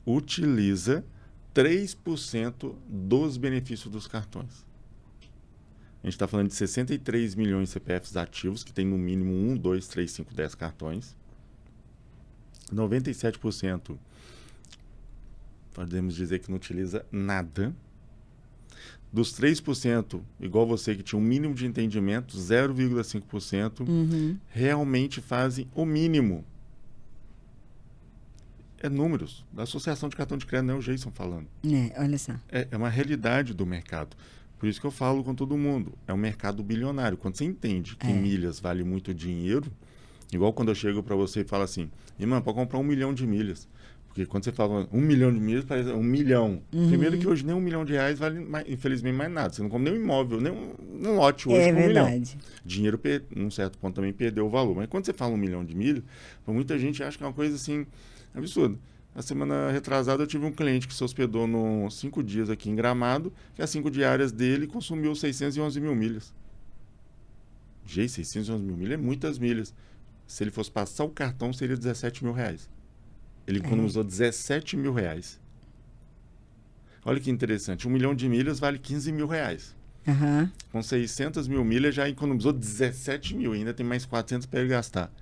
utiliza 3% dos benefícios dos cartões. A gente está falando de 63 milhões de CPFs ativos, que tem no mínimo 1, 2, 3, 5, 10 cartões. 97% podemos dizer que não utiliza nada. Dos 3%, igual você que tinha um mínimo de entendimento, 0,5% realmente fazem o mínimo. É números da Associação de Cartão de Crédito, não é o Jason falando. Olha só. É uma realidade do mercado. Por isso que eu falo com todo mundo. É um mercado bilionário. Quando você entende que milhas vale muito dinheiro, igual quando eu chego para você e falo assim, irmã, pode comprar 1 milhão de milhas. Porque quando você fala 1 milhão de milhas, parece 1 milhão. Primeiro que hoje nem 1 milhão de reais vale, infelizmente, mais nada. Você não compra nem um imóvel, nem um lote hoje com 1 milhão. Dinheiro, num certo ponto, também perdeu o valor. Mas quando você fala 1 milhão de milhas, muita gente acha que é uma coisa assim, absurda. Na semana retrasada eu tive um cliente que se hospedou 5 dias aqui em Gramado, que as 5 diárias dele consumiu 611 mil milhas. Gente, 611 mil milhas é muitas milhas. Se ele fosse passar o cartão, seria 17 mil reais. Ele economizou 17 mil reais. Olha que interessante, 1 milhão de milhas vale 15 mil reais. Com 600 mil milhas já economizou 17 mil, ainda tem mais 400 para ele gastar.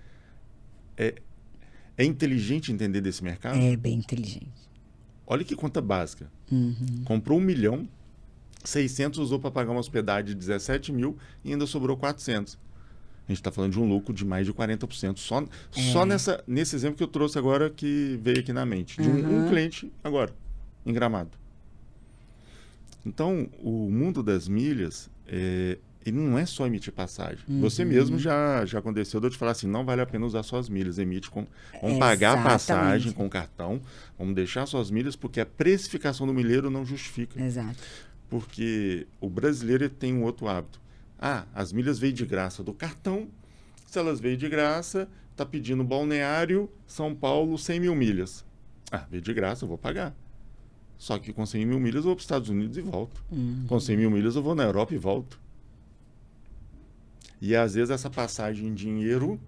É inteligente entender desse mercado? É bem inteligente. Olha que conta básica. Comprou 1 milhão, 600 usou para pagar uma hospedagem de 17 mil e ainda sobrou 400. A gente está falando de um lucro de mais de 40%. Só nesse exemplo que eu trouxe agora, que veio aqui na mente. De um cliente agora, em Gramado. Então, o mundo das milhas, ele não é só emitir passagem. Você mesmo já aconteceu de eu te falar assim, não vale a pena usar suas milhas, vamos pagar a passagem com cartão, vamos deixar suas milhas, porque a precificação do milheiro não justifica. Exato. Porque o brasileiro tem um outro hábito. As milhas veio de graça do cartão, se elas veio de graça, está pedindo balneário, São Paulo, 100 mil milhas. Veio de graça, eu vou pagar. Só que com 100 mil milhas eu vou para os Estados Unidos e volto. Com 100 mil milhas eu vou na Europa e volto. E às vezes essa passagem em dinheiro,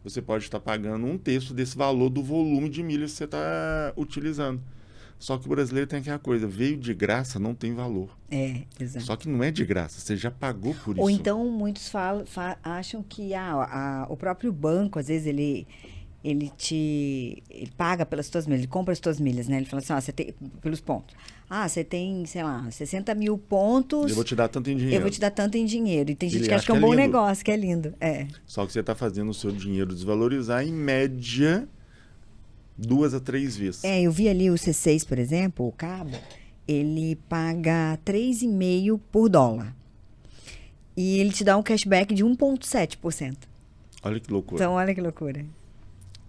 você pode estar pagando 1/3 desse valor do volume de milhas que você está utilizando. Só que o brasileiro tem aquela coisa, veio de graça, não tem valor. Exato. Só que não é de graça, você já pagou por isso. Ou então muitos acham que o próprio banco, às vezes, ele paga pelas tuas milhas, ele compra as tuas milhas, né? Ele fala assim, você tem, pelos pontos. Você tem, sei lá, 60 mil pontos. Eu vou te dar tanto em dinheiro. Eu vou te dar tanto em dinheiro. E tem gente que acha que é um bom negócio, que é lindo. Só que você está fazendo o seu dinheiro desvalorizar, em média, 2 a 3 vezes. Eu vi ali o C6, por exemplo, o cabo, ele paga 3,5 por dólar. E ele te dá um cashback de 1,7%. Olha que loucura. Então, olha que loucura.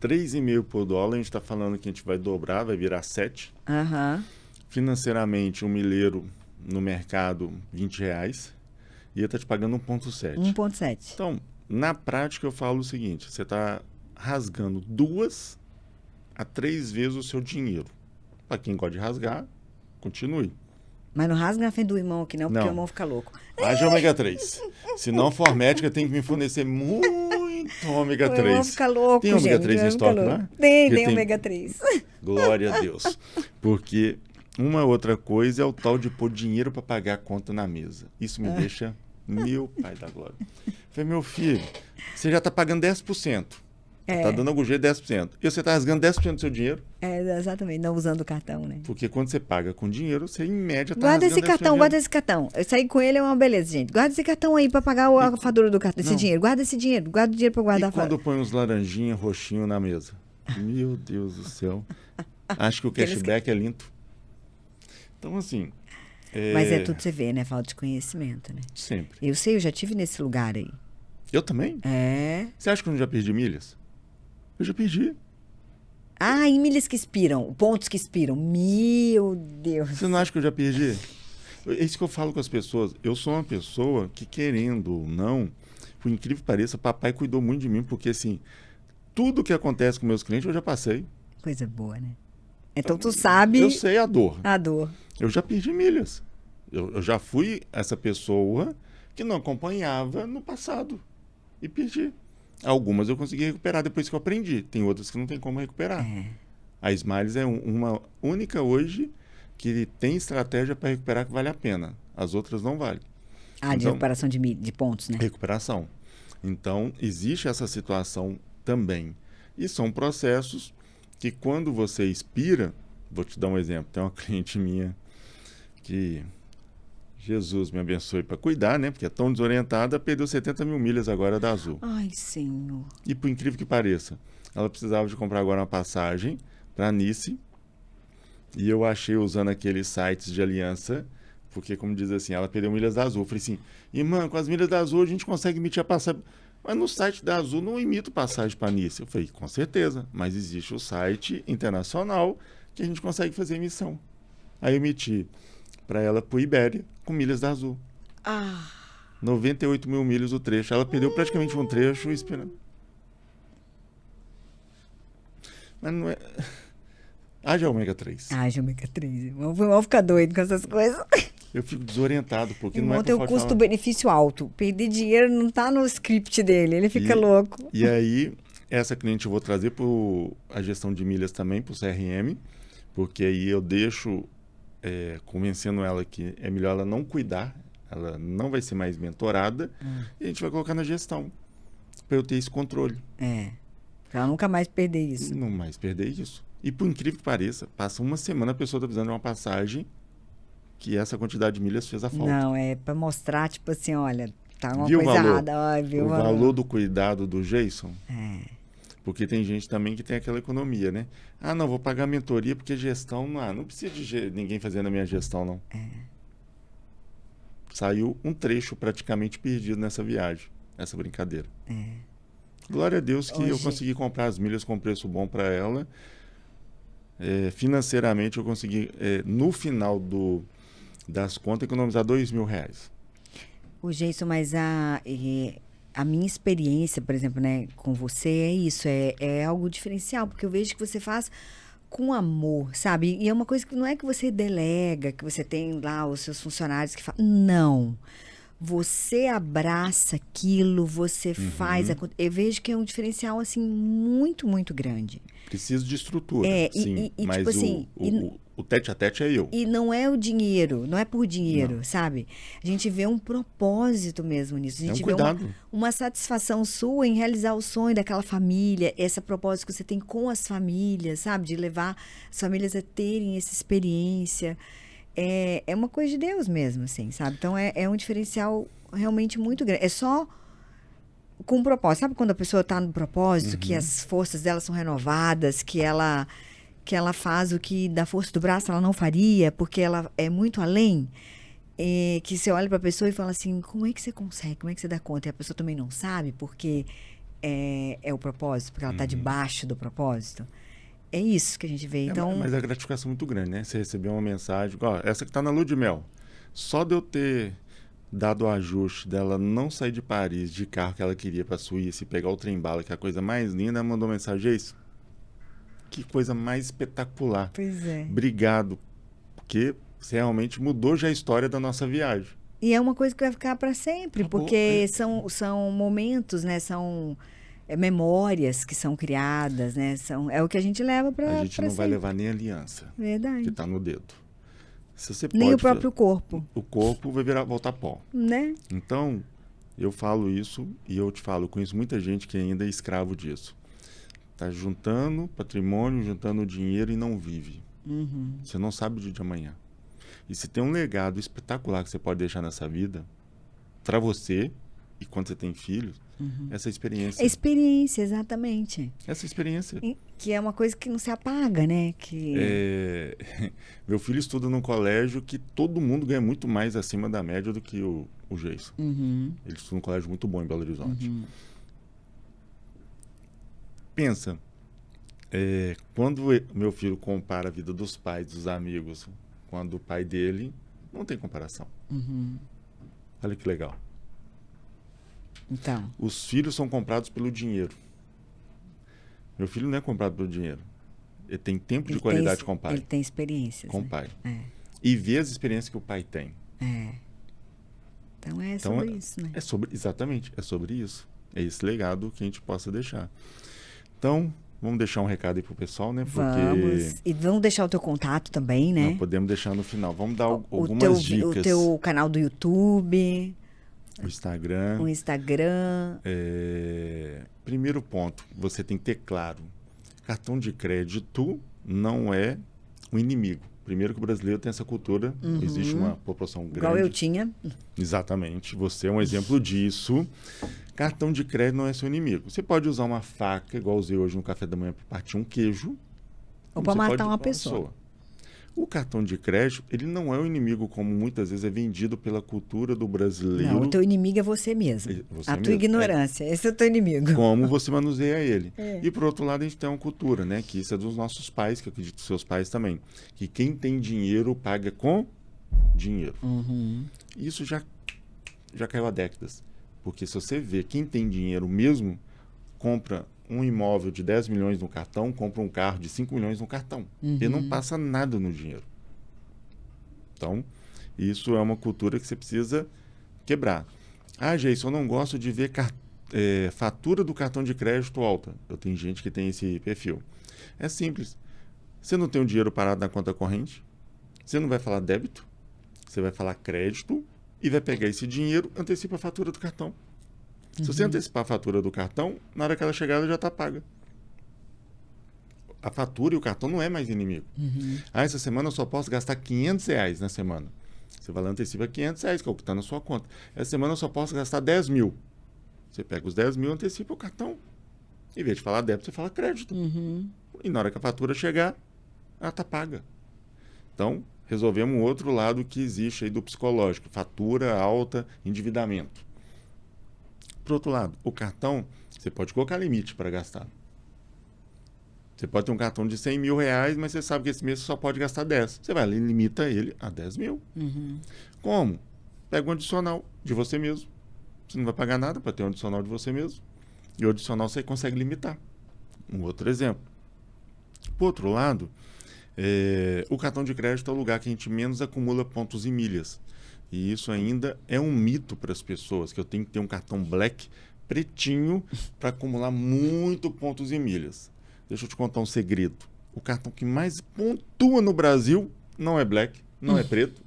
3,5 por dólar, a gente está falando que a gente vai dobrar, vai virar 7. Financeiramente, um milheiro no mercado, 20 reais. E ele está te pagando 1,7. 1,7. Então, na prática, eu falo o seguinte, você está rasgando 2 a 3 vezes o seu dinheiro. Para quem gosta de rasgar, continue. Mas não rasga na frente do irmão aqui não, porque o irmão fica louco. Haja ômega 3. Se não for médica, tem que me fornecer muito ômega 3. O irmão fica louco, tem ômega 3 em estoque, não é? Tem ômega 3. Glória a Deus. Porque uma outra coisa é o tal de pôr dinheiro para pagar a conta na mesa. Isso me deixa, meu pai da glória. Eu falei, meu filho, você já está pagando 10%. Está dando algum jeito 10%. E você está rasgando 10% do seu dinheiro? Exatamente, não usando o cartão, né? Porque quando você paga com dinheiro, você em média está rasgando 10% guarda esse cartão. Eu saí com ele, é uma beleza, gente. Guarda esse cartão aí para pagar a fatura do cartão, esse dinheiro. Guarda esse dinheiro, guarda o dinheiro para guardar a fatura. E quando põe uns laranjinha, roxinho na mesa? Meu Deus do céu. Acho que o cashback é lindo. Então, assim... Mas é tudo você vê, né? Falta de conhecimento, né? Sempre. Eu sei, eu já tive nesse lugar aí. Eu também? Você acha que eu não já perdi milhas? Eu já perdi. Ah, em milhas que expiram, pontos que expiram. Meu Deus. Você não acha que eu já perdi? É isso que eu falo com as pessoas. Eu sou uma pessoa que, querendo ou não, por incrível que pareça, papai cuidou muito de mim, porque assim, tudo que acontece com meus clientes eu já passei. Coisa boa, né? Então tu sabe Eu sei a dor. a dor. Eu já perdi milhas. Eu já fui essa pessoa que não acompanhava no passado e perdi. Algumas eu consegui recuperar depois que eu aprendi. Tem outras que não tem como recuperar. A Smiles é uma única hoje que tem estratégia para recuperar que vale a pena. As outras não valem. Ah, de recuperação de pontos, né? Recuperação. Então, existe essa situação também. E são processos que quando você expira, vou te dar um exemplo. Tem uma cliente minha que, Jesus me abençoe para cuidar, né? Porque é tão desorientada, perdeu 70 mil milhas agora da Azul. Ai, Senhor. E por incrível que pareça, ela precisava de comprar agora uma passagem para Nice. E eu achei usando aqueles sites de aliança, porque como diz assim, ela perdeu milhas da Azul. Eu falei assim, irmã, com as milhas da Azul a gente consegue emitir a passagem. Mas no site da Azul não emito passagem para Nice. Eu falei, com certeza, mas existe o site internacional que a gente consegue fazer emissão. Aí eu emiti para ela para o Ibéria com milhas da Azul. 98 mil milhas o trecho. Ela perdeu praticamente um trecho esperando. Mas não é... Haja ômega 3. Haja ômega 3. Vamos ficar doido com essas coisas. Eu fico desorientado, porque Irmão, não é tem um custo-benefício alto. Perder dinheiro não tá no script dele, ele fica louco. E aí, essa cliente eu vou trazer para a gestão de milhas também, para o CRM, porque aí eu deixo convencendo ela que é melhor ela não cuidar, ela não vai ser mais mentorada, e a gente vai colocar na gestão, para eu ter esse controle. Pra ela nunca mais perder isso. Não mais perder isso. E por incrível que pareça, passa uma semana a pessoa está precisando de uma passagem que essa quantidade de milhas fez a falta. Não, é para mostrar, tipo assim, olha, tá uma Viu coisa o valor? errada. Ai, viu O valor do cuidado do Jason? Porque tem gente também que tem aquela economia, né? Ah, não, vou pagar mentoria porque gestão... não precisa de ninguém fazendo a minha gestão, não. Saiu um trecho praticamente perdido nessa viagem, nessa brincadeira. Glória a Deus que eu consegui comprar as milhas com preço bom para ela. Financeiramente eu consegui, no final das contas, economizar R$2.000. O Jason, mas a minha experiência, por exemplo, né, com você é isso, é algo diferencial, porque eu vejo que você faz com amor, sabe? E é uma coisa que não é que você delega, que você tem lá os seus funcionários que falam. Não. Você abraça aquilo, você faz. Eu vejo que é um diferencial, assim, muito, muito grande. Preciso de estrutura, sim. Mas tipo assim, o tete-a-tete é eu. E não é o dinheiro, não é por dinheiro, sabe? A gente vê um propósito mesmo nisso. A gente vê uma satisfação sua em realizar o sonho daquela família, esse propósito que você tem com as famílias, sabe? De levar as famílias a terem essa experiência. É uma coisa de Deus mesmo, assim, sabe? Então, é um diferencial realmente muito grande. É só com um propósito. Sabe quando a pessoa está no propósito, que as forças dela são renovadas, que ela faz o que da força do braço ela não faria, porque ela é muito além, que você olha para a pessoa e fala assim, como é que você consegue? Como é que você dá conta? E a pessoa também não sabe, porque é o propósito, porque ela está debaixo do propósito. É isso que a gente vê. Então... Mas a gratificação é muito grande, né? Você recebeu uma mensagem, essa que está na lua de mel. Só de eu ter dado o ajuste dela não sair de Paris de carro que ela queria para a Suíça e pegar o trem-bala, que é a coisa mais linda, ela mandou mensagem, isso. Que coisa mais espetacular. Pois é. Obrigado, porque você realmente mudou já a história da nossa viagem. E é uma coisa que vai ficar para sempre, porque são momentos, né? São... memórias que são criadas, né? É o que a gente leva para A gente não vai levar nem a aliança. Verdade. Que está no dedo. Se você nem o próprio corpo. O corpo vai voltar pó. Né? Então, eu falo isso e eu te falo, eu conheço muita gente que ainda é escravo disso. Está juntando patrimônio, juntando dinheiro e não vive. Você não sabe o dia de amanhã. E se tem um legado espetacular que você pode deixar nessa vida, para você, e quando você tem filhos, essa experiência. Experiência, exatamente. Essa experiência. Que é uma coisa que não se apaga, né? Meu filho estuda num colégio que todo mundo ganha muito mais acima da média do que o Jason. Ele estuda num colégio muito bom em Belo Horizonte. Pensa, Quando meu filho compara a vida dos pais, dos amigos, com a do pai dele, não tem comparação. Olha que legal. Então, Os filhos são comprados pelo dinheiro. Meu filho não é comprado pelo dinheiro. Ele tem tempo de qualidade com o pai. Ele tem experiências. Com o né? pai. É. E vê as experiências que o pai tem. Então é sobre isso, né? Exatamente, é sobre isso. É esse legado que a gente possa deixar. Então, vamos deixar um recado aí pro pessoal, né? Porque Vamos. E vamos deixar o teu contato também, né? nós podemos deixar no final. Vamos dar algumas dicas. O teu canal do YouTube, O Instagram. o Instagram. Primeiro ponto, você tem que ter claro. Cartão de crédito não é um inimigo. Primeiro que o brasileiro tem essa cultura, existe uma proporção grande. Igual eu tinha. Exatamente, você é um exemplo disso. Cartão de crédito não é seu inimigo. Você pode usar uma faca, igual usei hoje no café da manhã, para partir um queijo. Ou para matar uma pessoa. O cartão de crédito, ele não é um inimigo como muitas vezes é vendido pela cultura do brasileiro. Não, o teu inimigo é você mesmo. A tua ignorância. Esse é o teu inimigo. Como você manuseia ele. E por outro lado, a gente tem uma cultura, né? Que isso é dos nossos pais, que eu acredito que seus pais também. Que quem tem dinheiro paga com dinheiro. Isso já caiu há décadas. Porque se você vê quem tem dinheiro mesmo, compra um imóvel de 10 milhões no cartão, compra um carro de 5 milhões no cartão. Ele não passa nada no dinheiro. Então, isso é uma cultura que você precisa quebrar. Ah, Geison, eu não gosto de ver fatura do cartão de crédito alta. Eu tenho gente que tem esse perfil. É simples. Você não tem o dinheiro parado na conta corrente, você não vai falar débito, você vai falar crédito e vai pegar esse dinheiro, antecipa a fatura do cartão. Se você antecipar a fatura do cartão, na hora que ela chegar, ela já está paga. A fatura e o cartão não é mais inimigo. Ah, essa semana eu só posso gastar R$500 na semana. Você vai lá, antecipa R$500, que é o que está na sua conta. Essa semana eu só posso gastar 10 mil. Você pega os 10 mil, antecipa o cartão. Em vez de falar débito, você fala crédito. E na hora que a fatura chegar, ela está paga. Então, resolvemos um outro lado que existe aí do psicológico. Fatura alta, endividamento. Por outro lado, o cartão, você pode colocar limite para gastar. Você pode ter um cartão de R$100 mil, mas você sabe que esse mês você só pode gastar 10. Você vai lá e limita ele a 10 mil. Como? Pega um adicional de você mesmo. Você não vai pagar nada para ter um adicional de você mesmo. E o adicional você consegue limitar. Um outro exemplo. Por outro lado, o cartão de crédito é o lugar que a gente menos acumula pontos e milhas. E isso ainda é um mito para as pessoas, que eu tenho que ter um cartão black pretinho para acumular muito pontos e milhas. Deixa eu te contar um segredo. O cartão que mais pontua no Brasil não é black, não é preto.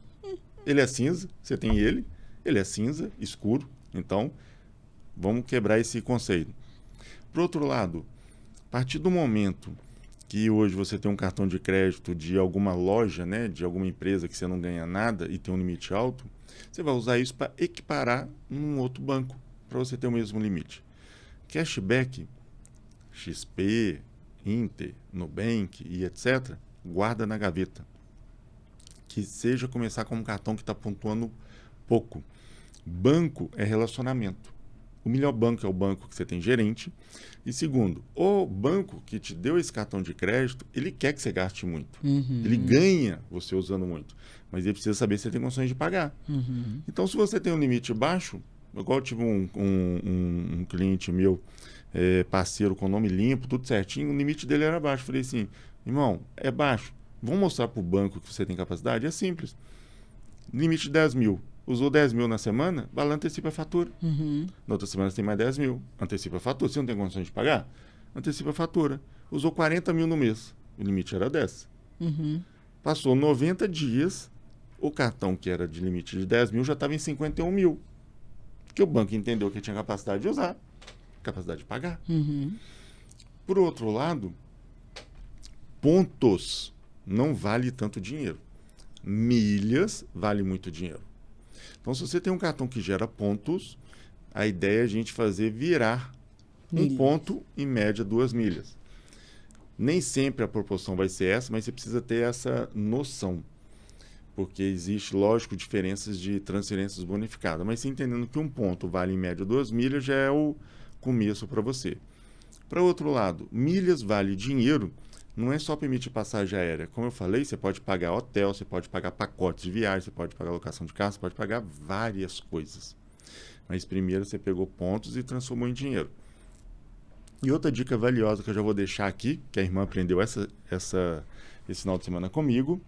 Ele é cinza, você tem ele é cinza, escuro. Então, vamos quebrar esse conceito. Por outro lado, a partir do momento que hoje você tem um cartão de crédito de alguma loja, né, de alguma empresa que você não ganha nada e tem um limite alto, você vai usar isso para equiparar num outro banco, para você ter o mesmo limite. Cashback, XP, Inter, Nubank e etc., guarda na gaveta. Que seja começar com um cartão que está pontuando pouco. Banco é relacionamento. O melhor banco é o banco que você tem gerente. E segundo, o banco que te deu esse cartão de crédito, ele quer que você gaste muito. Ele ganha você usando muito. Mas ele precisa saber se você tem condições de pagar. Então, se você tem um limite baixo, igual eu tive um cliente meu, parceiro com nome limpo, tudo certinho, o limite dele era baixo. Eu falei assim, irmão, é baixo. Vamos mostrar para o banco que você tem capacidade? É simples. Limite de 10 mil. Usou 10 mil na semana, vai lá, antecipa a fatura. Na outra semana você tem mais 10 mil. Antecipa a fatura. Você não tem condições de pagar? Antecipa a fatura. Usou 40 mil no mês. O limite era 10. Passou 90 dias, o cartão que era de limite de 10 mil já estava em 51 mil. Porque o banco entendeu que tinha capacidade de usar, capacidade de pagar. Por outro lado, pontos não vale tanto dinheiro. Milhas vale muito dinheiro. Então, se você tem um cartão que gera pontos, a ideia é a gente fazer virar um ponto, em média, 2 milhas. Nem sempre a proporção vai ser essa, mas você precisa ter essa noção. Porque existe, lógico, diferenças de transferências bonificadas. Mas você entendendo que um ponto vale, em média, 2 milhas, já é o começo para você. Para outro lado, milhas vale dinheiro, não é só permitir passagem aérea. Como eu falei, você pode pagar hotel, você pode pagar pacotes de viagem, você pode pagar locação de carro, você pode pagar várias coisas. Mas primeiro você pegou pontos e transformou em dinheiro. E outra dica valiosa que eu já vou deixar aqui, que a irmã aprendeu esse final de semana comigo.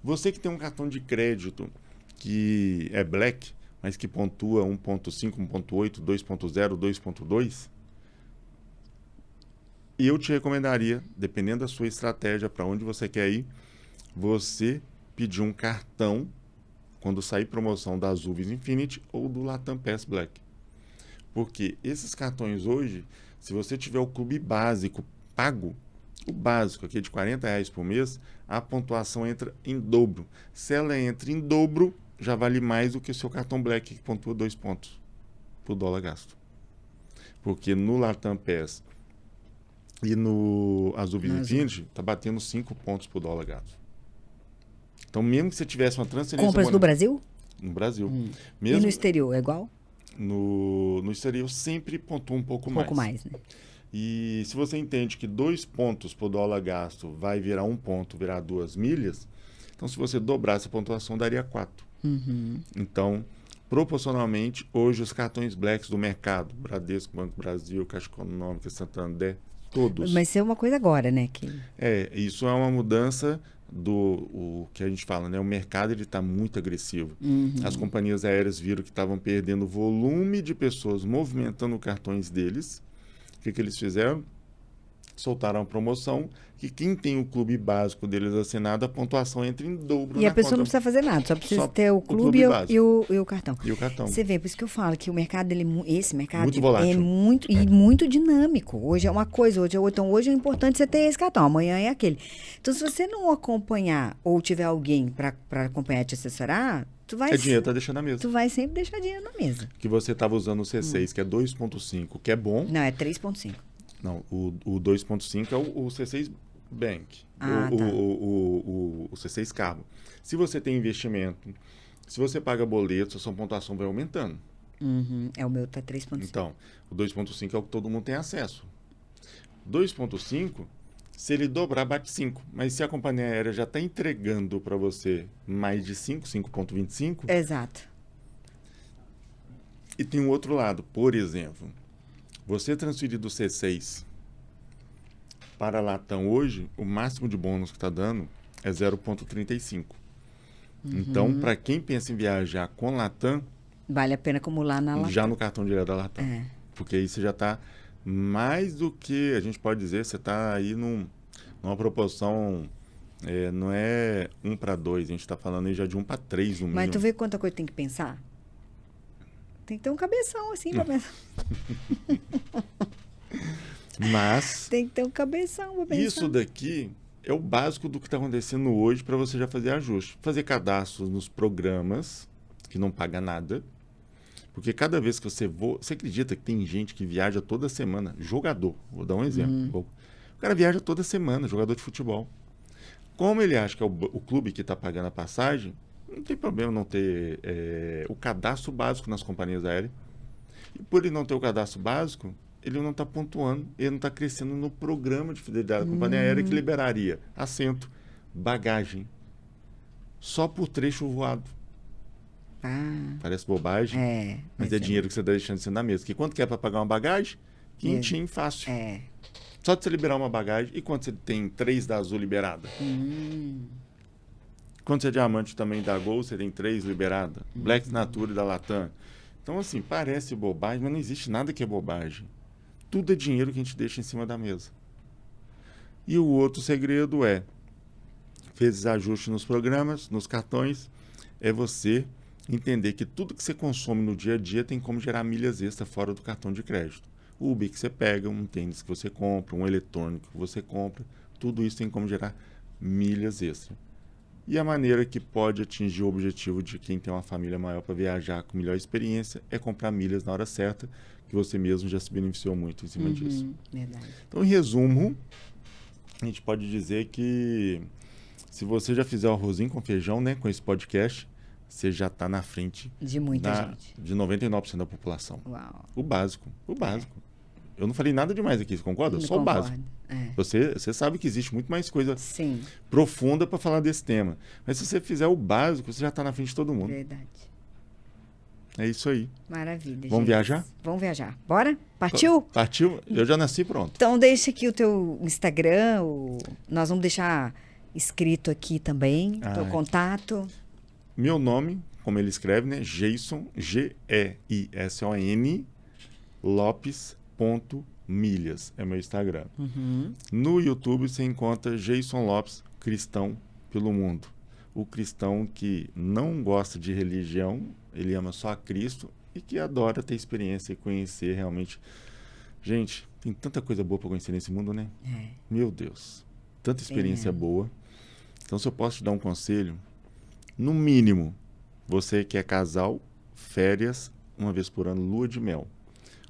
Você que tem um cartão de crédito que é Black, mas que pontua 1.5, 1.8, 2.0, 2.2, eu te recomendaria, dependendo da sua estratégia, para onde você quer ir, você pedir um cartão quando sair promoção da Azul Visa Infinity ou do Latam Pass Black. Porque esses cartões hoje, se você tiver o clube básico pago, o básico aqui é de R$40 por mês, a pontuação entra em dobro. Se ela entra em dobro, já vale mais do que o seu cartão Black, que pontua 2 pontos por dólar gasto. Porque no Latam Pass e no Azul Visa Infinity, está batendo 5 pontos por dólar gasto. Então, mesmo que você tivesse uma transferência... Compras no Brasil? No Brasil. Mesmo... E no exterior, é igual? No exterior sempre pontua um pouco mais. Um pouco mais, né? E se você entende que 2 pontos por dólar gasto vai virar 1 ponto, virar 2 milhas, então se você dobrar essa pontuação, daria 4. Então, proporcionalmente, hoje os cartões Blacks do mercado, Bradesco, Banco do Brasil, Caixa Econômica, Santander, todos. Mas isso é uma coisa agora, né? Isso é uma mudança o que a gente fala, né? O mercado está muito agressivo. As companhias aéreas viram que estavam perdendo volume de pessoas movimentando cartões deles. O que eles fizeram? Soltaram a promoção que quem tem o clube básico deles assinado, a pontuação entra em dobro. E a pessoa não precisa fazer nada, só precisa ter o clube e o cartão. E o cartão. Você vê, por isso que eu falo que o mercado, esse mercado muito volátil. É muito dinâmico. Hoje é uma coisa, hoje é outra. Então, hoje é importante você ter esse cartão, amanhã é aquele. Então, se você não acompanhar ou tiver alguém para acompanhar e te assessorar, tu vai... dinheiro tá deixando na mesa. Tu vai sempre deixar dinheiro na mesa. Que você estava usando o C6, que é 2.5, que é bom. Não, é 3.5. Não, o 2.5 é o C6 Bank, o C6 Carbo. Se você tem investimento, se você paga boleto, a sua pontuação vai aumentando. O meu tá 3.5. Então, o 2.5 é o que todo mundo tem acesso. 2.5, se ele dobrar, bate 5. Mas se a companhia aérea já está entregando para você mais de 5, 5.25... Exato. E tem um outro lado, por exemplo... Você transferir do C6 para a Latam hoje, o máximo de bônus que está dando é 0,35. Então, para quem pensa em viajar com Latam... Vale a pena acumular na Latam. Já no cartão direto da Latam. Porque aí você já está mais do que, a gente pode dizer, você está aí numa proporção... não é 1 para 2, a gente está falando aí já de 1 para 3 no mínimo. Mas tu vê quanta coisa tem que pensar? Tem que ter um cabeção assim pra pensar. Mas... Tem que ter um cabeção pra pensar. Isso daqui é o básico do que está acontecendo hoje para você já fazer ajuste. Fazer cadastros nos programas, que não paga nada. Porque cada vez que você Você acredita que tem gente que viaja toda semana? Jogador, vou dar um exemplo. O cara viaja toda semana, jogador de futebol. Como ele acha que é o clube que está pagando a passagem... Não tem problema não ter o cadastro básico nas companhias aéreas. E por ele não ter o cadastro básico, ele não está pontuando, ele não está crescendo no programa de fidelidade da companhia aérea que liberaria assento, bagagem, só por trecho voado. Parece bobagem, mas é dinheiro que você está deixando de ser na mesa. Porque quanto que é para pagar uma bagagem? Quentinho, fácil. Só de você liberar uma bagagem. E quando você tem 3 da Azul liberada? Quando você é diamante também da Gol, você tem 3 liberadas. Black Nature da Latam. Então, assim, parece bobagem, mas não existe nada que é bobagem. Tudo é dinheiro que a gente deixa em cima da mesa. E o outro segredo fez ajustes nos programas, nos cartões, é você entender que tudo que você consome no dia a dia tem como gerar milhas extra fora do cartão de crédito. O Uber que você pega, um tênis que você compra, um eletrônico que você compra, tudo isso tem como gerar milhas extra. E a maneira que pode atingir o objetivo de quem tem uma família maior para viajar com melhor experiência é comprar milhas na hora certa, que você mesmo já se beneficiou muito em cima disso. Verdade. Então, em resumo, a gente pode dizer que se você já fizer o arrozinho com feijão, né, com esse podcast, você já está na frente de muita gente. De 99% da população. Uau. O básico. Eu não falei nada demais aqui, você concorda? Eu Só o concordo. básico. É. Você sabe que existe muito mais coisa Sim, profunda para falar desse tema. Mas se você fizer o básico, você já está na frente de todo mundo. verdade. É isso aí. Maravilha. Vamos gente. viajar? Vamos viajar. Bora? Partiu? Partiu? Eu já nasci pronto. Então deixa aqui o teu Instagram, nós vamos deixar escrito aqui também, teu contato. Meu nome, como ele escreve, né? Geison, Geison, Lopes.milhas. É meu Instagram. No YouTube você encontra Geison Lopes, Cristão pelo Mundo. O cristão que não gosta de religião, ele ama só a Cristo e que adora ter experiência e conhecer realmente. Gente, tem tanta coisa boa para conhecer nesse mundo, né? Meu Deus. Tanta experiência boa. Então, se eu posso te dar um conselho, no mínimo, você que é casal, férias, uma vez por ano, lua de mel.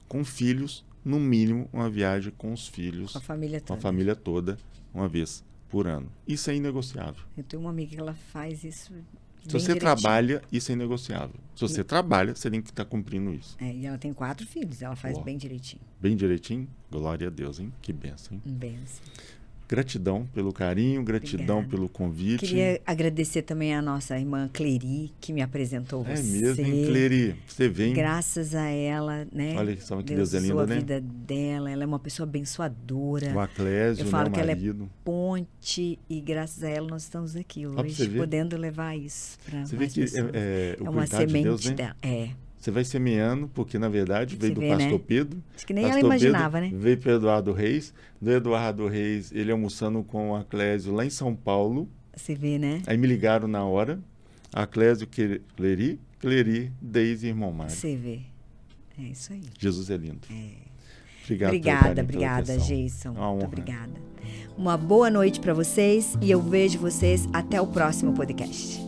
Com filhos, no mínimo, uma viagem com os filhos. Com a família toda. Com a família toda, uma vez por ano. Isso é inegociável. Eu tenho uma amiga que ela faz isso. Se você trabalha, isso é inegociável. Se você trabalha, você tem que estar cumprindo isso. E ela tem 4 filhos, ela faz bem direitinho. Bem direitinho? Glória a Deus, hein? Que bênção, hein? Benção. Gratidão pelo carinho, gratidão Obrigada. pelo convite. Queria agradecer também a nossa irmã Cleri, que me apresentou você. É mesmo, hein, Cleri? Você vem... Graças a ela, né? Olha só que Deus é lindo, usou né? a vida dela, ela é uma pessoa abençoadora. O Aclésio, Eu falo meu que ela é marido. ponte e graças a ela nós estamos aqui pra hoje, você ver. podendo levar isso para Você vê mais que pessoas. o uma cuidado de semente Deus, né? dela. Você vai semeando, porque na verdade veio do vê, pastor né? Pedro. Acho que nem ela Pastor imaginava, Pedro né? Veio para Eduardo Reis. Do Eduardo Reis, ele almoçando com o Aclésio lá em São Paulo. Você vê, né? Aí me ligaram na hora. Aclésio, Cleri, Deise e irmão Mário. Você vê. É isso aí. Jesus é lindo. Obrigado pelo carinho, pela Obrigada, atenção. Geison. Uma Muito honra. obrigada. Uma boa noite para vocês e eu vejo vocês até o próximo podcast.